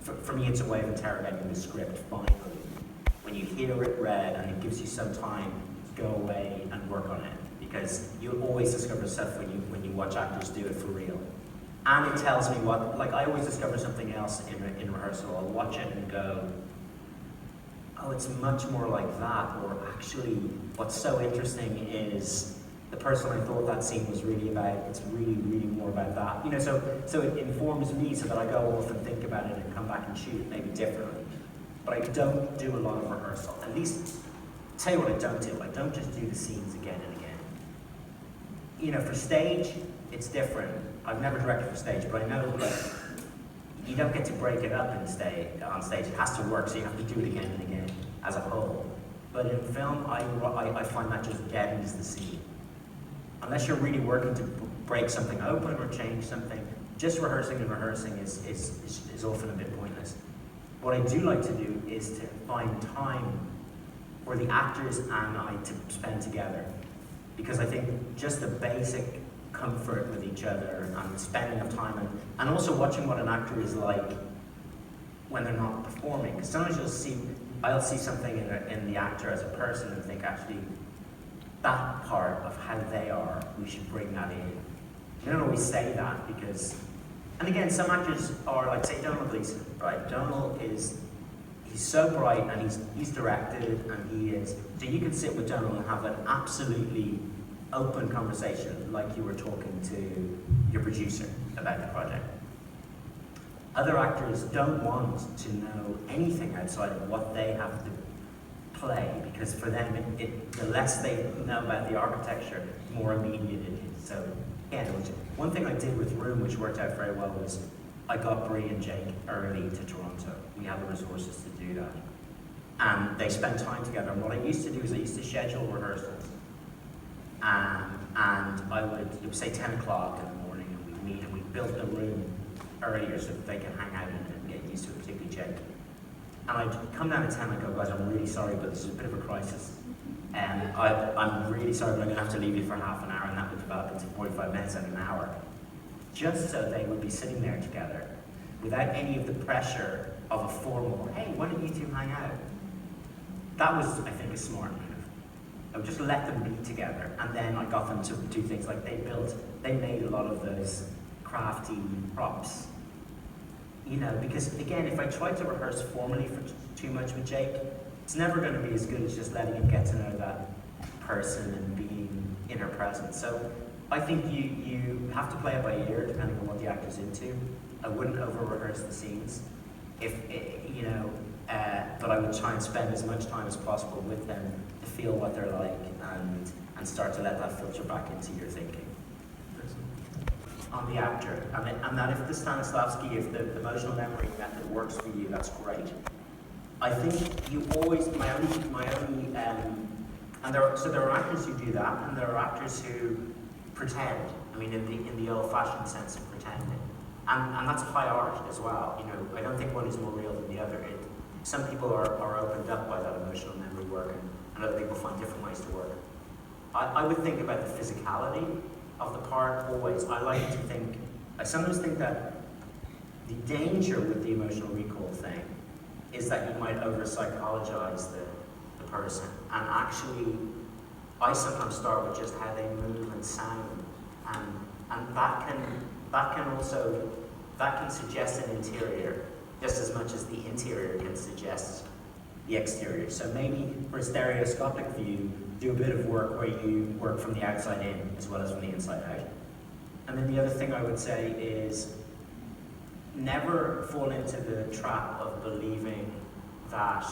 for me it's a way of interrogating the script finally. When you hear it read and it gives you some time to go away and work on it, because you'll always discover stuff when you watch actors do it for real. And it tells me what, like I always discover something else in rehearsal. I'll watch it and go, oh, it's much more like that, or actually what's so interesting is the person I thought that scene was really about, it's really, really more about that. You know, so it informs me so that I go off and think about it and come back and shoot it maybe differently. But I don't do a lot of rehearsal. At least, tell you what I don't do. I don't just do the scenes again and again. You know, for stage, it's different. I've never directed for stage, but I know that you don't get to break it up on stage. It has to work, so you have to do it again and again as a whole. But in film, I find that just deadens the scene. Unless you're really working to break something open or change something, just rehearsing and rehearsing is often a bit pointless. What I do like to do is to find time for the actors and I to spend together. Because I think just the basic comfort with each other and spending of time and also watching what an actor is like when they're not performing. Because sometimes I'll see something in the actor as a person and think actually that part of how they are, we should bring that in. We don't always say that because, and again, some actors are like, say Donald Gleeson, right? Donald he's so bright and he's directed and he is, so you can sit with Donald and have an absolutely open conversation like you were talking to your producer about the project. Other actors don't want to know anything outside of what they have to play because for them, the less they know about the architecture, the more immediate it is. So again, one thing I did with Room, which worked out very well, was I got Brie and Jake early to Toronto. We had the resources to do that. And they spent time together. And what I used to do is I used to schedule rehearsals. And it would say 10 o'clock in the morning, and we'd meet, and we built the room earlier so that they can hang out and get used to it, particularly Jake. And I'd come down at 10 and go, guys, I'm really sorry, but this is a bit of a crisis. And I'm really sorry, but I'm going to have to leave you for half an hour, and that would develop into 45 minutes and an hour. Just so they would be sitting there together without any of the pressure of a formal, hey, why don't you two hang out? That was, I think, a smart move. I would just let them be together, and then I got them to do things like they made a lot of those crafty props. You know, because again, if I tried to rehearse formally for too much with Jake, it's never going to be as good as just letting him get to know that person and being in her presence. So I think you have to play it by ear, depending on what the actor's into. I wouldn't over-rehearse the scenes, but I would try and spend as much time as possible with them to feel what they're like and start to let that filter back into your thinking. On the actor, and that if the Stanislavski, if the emotional memory method works for you, that's great. I think you always, and there are actors who do that, and there are actors who pretend. I mean, in the old-fashioned sense of pretending, and that's high art as well. You know, I don't think one is more real than the other. some people are opened up by that emotional memory work, and other people find different ways to work. I would think about the physicality of the part always. I sometimes think that the danger with the emotional recall thing is that you might over-psychologize the person. And actually, I sometimes start with just how they move and sound. And that can suggest an interior just as much as the interior can suggest the exterior. So maybe for a stereoscopic view, do a bit of work where you work from the outside in as well as from the inside out. And then the other thing I would say is never fall into the trap of believing that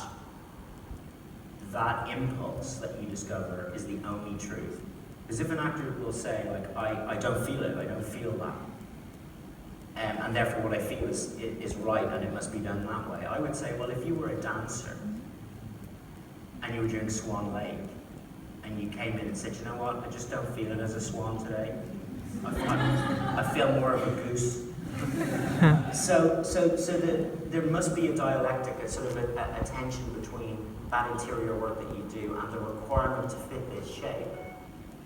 that impulse that you discover is the only truth. Because if an actor will say, like, I don't feel it, I don't feel that, and therefore what I feel is right and it must be done that way, I would say, well, if you were a dancer and you were doing Swan Lake and you came in and said, you know what, I just don't feel it as a swan today, I feel more of a goose. So there must be a dialectic, a sort of a tension between that interior work that you do and the requirement to fit this shape.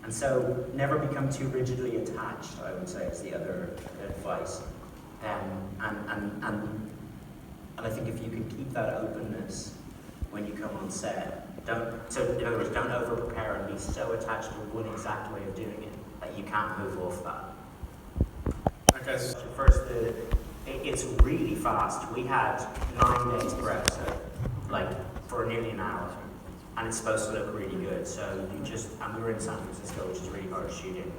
And so never become too rigidly attached, I would say, is the other advice. And I think if you can keep that openness when you come on set, in other words, don't over-prepare and be so attached to one exact way of doing it that you can't move off that. Okay. First, it's really fast. We had 9 days per episode, like for nearly an hour, and it's supposed to look really good. So and we were in San Francisco, which is really hard shooting.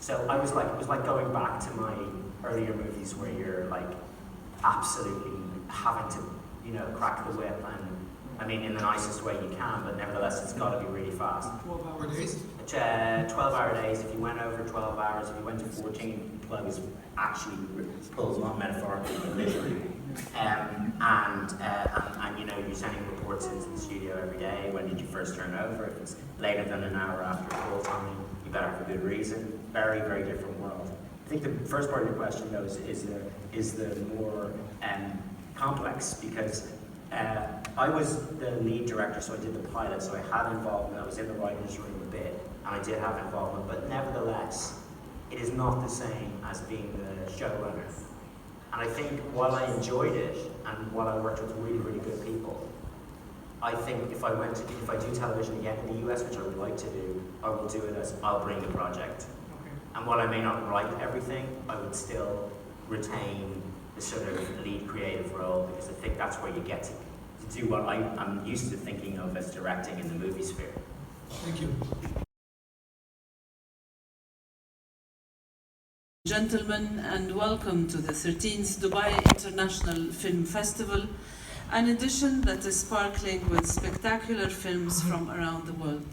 So it was like going back to my earlier movies where you're like absolutely having to, crack the whip, and I mean in the nicest way you can, but nevertheless it's got to be really fast. 12-hour days? 12-hour days. If you went over 12 hours, if you went to 14, plugs actually pulls, not metaphorically, but literally. And you're sending reports into the studio every day. When did you first turn over? If it's later than an hour after call time, you better have a good reason. Very, very different world. I think the first part of your question, though, is the more complex, because I was the lead director, so I did the pilot, so I had involvement. I was in the writer's room a bit, and I did have involvement, but nevertheless, it is not the same as being the showrunner. And I think while I enjoyed it, and while I worked with really, really good people, I think if I do television again in the US, which I would like to do, I will do it as I'll bring the project. And while I may not write everything, I would still retain the sort of lead creative role, because I think that's where you get to do what I'm used to thinking of as directing in the movie sphere. Thank you. Gentlemen, and welcome to the 13th Dubai International Film Festival, an edition that is sparkling with spectacular films from around the world.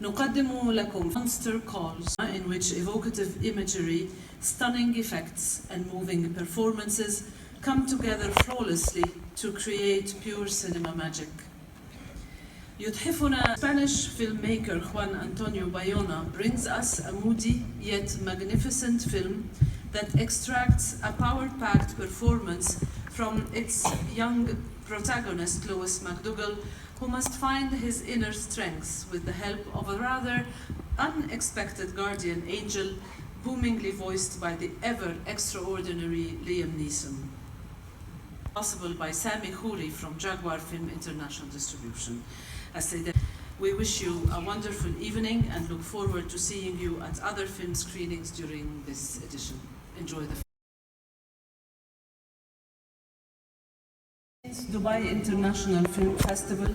نقدم لكم Monster Calls, in which evocative imagery, stunning effects, and moving performances come together flawlessly to create pure cinema magic. يتحفنا Spanish filmmaker Juan Antonio Bayona brings us a moody yet magnificent film that extracts a power-packed performance from its young protagonist Louis McDougall, who must find his inner strengths with the help of a rather unexpected guardian angel, boomingly voiced by the ever-extraordinary Liam Neeson. Possible by Sami Khouri from Jaguar Film International Distribution. We wish you a wonderful evening and look forward to seeing you at other film screenings during this edition. Enjoy the Dubai International Film Festival,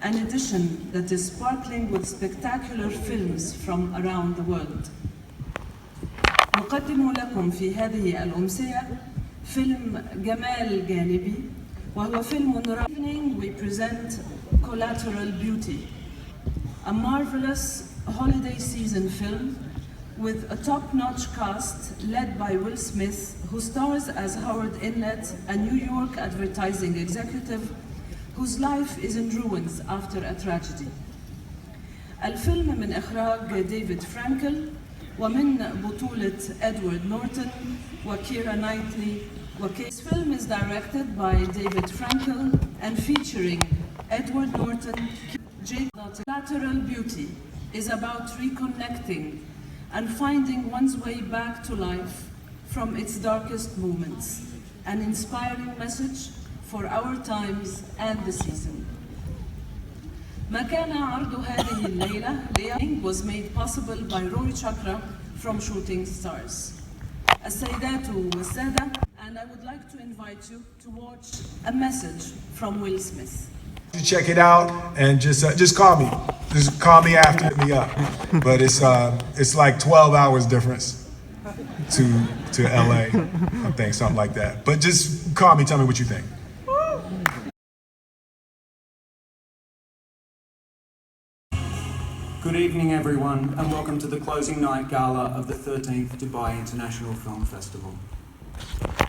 an edition that is sparkling with spectacular films from around the world. نقدم لكم في هذه الأمسية فيلم جمال جانبي، وهو فيلم Evening we present Colateral Beauty, a marvelous holiday season film with a top-notch cast led by Will Smith, who stars as Howard Inlet, a New York advertising executive whose life is in ruins after a tragedy. الفيلم من إخراج ديفيد فرانكل ومن بطولة إدوارد نورتون وكيرا نايتلي Okay. This film is directed by David Frankel and featuring Edward Norton. Colateral Beauty is about reconnecting and finding one's way back to life from its darkest moments. An inspiring message for our times and the season. ما كان عرض هذه الليلة was made possible by Rouge from Shooting Stars. السيدات والسادة, and I would like to invite you to watch a message from Will Smith. Check it out and just call me. Just call me after, hit me up. But it's like 12 hours difference to LA, I think, something like that. But just call me, tell me what you think. Good evening, everyone, and welcome to the closing night gala of the 13th Dubai International Film Festival.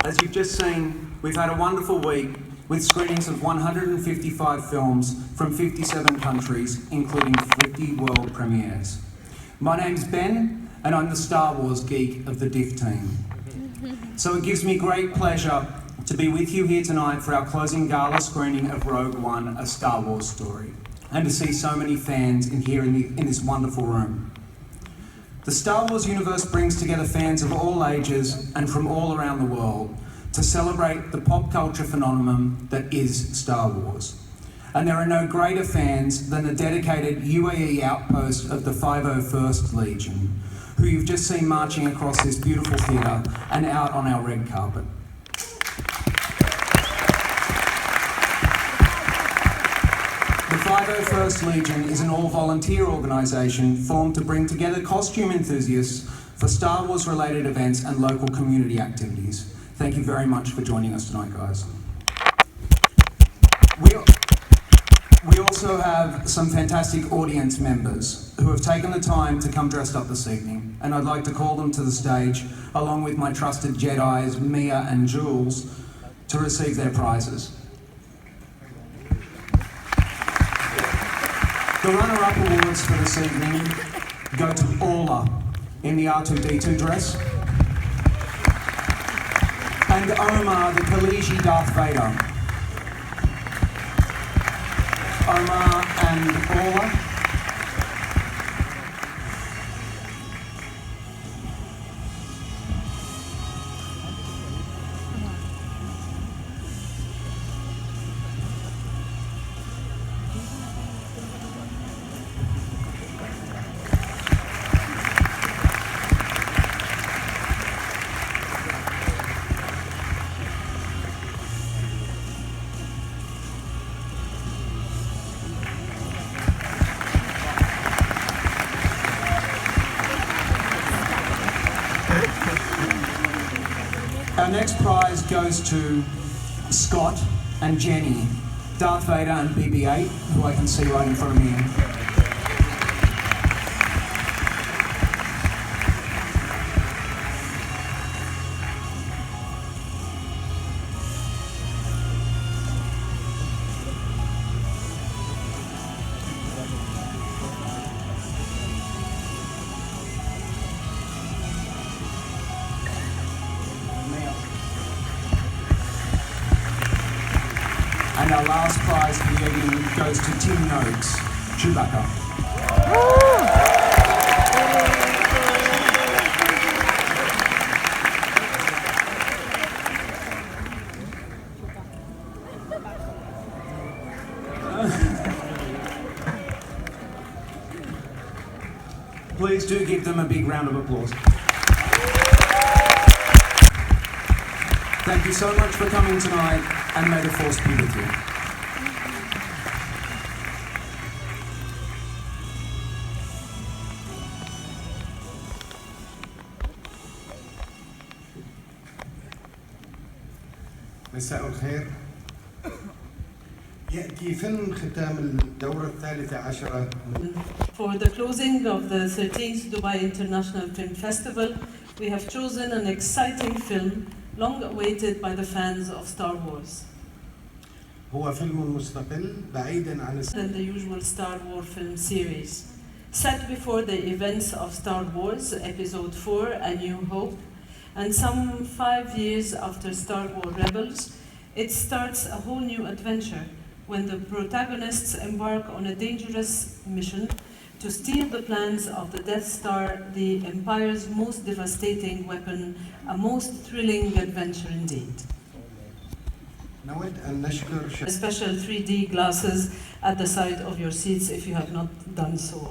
As you've just seen, we've had a wonderful week with screenings of 155 films from 57 countries, including 50 world premieres. My name's Ben, and I'm the Star Wars geek of the DIFF team. So it gives me great pleasure to be with you here tonight for our closing gala screening of Rogue One, A Star Wars Story, and to see so many fans in this wonderful room. The Star Wars universe brings together fans of all ages and from all around the world to celebrate the pop culture phenomenon that is Star Wars. And there are no greater fans than the dedicated UAE outpost of the 501st Legion, who you've just seen marching across this beautiful theatre and out on our red carpet. The 501st Legion is an all-volunteer organisation formed to bring together costume enthusiasts for Star Wars related events and local community activities. Thank you very much for joining us tonight, guys. We also have some fantastic audience members who have taken the time to come dressed up this evening, and I'd like to call them to the stage, along with my trusted Jedis, Mia and Jules, to receive their prizes. The runner-up awards for this evening go to Orla in the R2-D2 dress, and Omar, the Kaliji Darth Vader. Omar and Orla. Our next prize goes to Scott and Jenny, Darth Vader and BB-8, who I can see right in front of me. And our last prize for the evening goes to Tim Noakes, Chewbacca. Please do give them a big round of applause. Thank you so much for coming tonight, and may the Force be with you. مساء الخير. يأتي فيلم ختام الدورة الثالثة عشرة. For the closing of the 13th Dubai International Film Festival, we have chosen an exciting film long awaited by the fans of Star Wars. هو فيلم مستقل بعيدا عن than the usual Star Wars film series. Set before the events of Star Wars Episode 4, A New Hope, And some 5 years after Star Wars Rebels, it starts a whole new adventure when the protagonists embark on a dangerous mission to steal the plans of the Death Star, the Empire's most devastating weapon, a most thrilling adventure indeed. Special 3D glasses at the side of your seats if you have not done so already.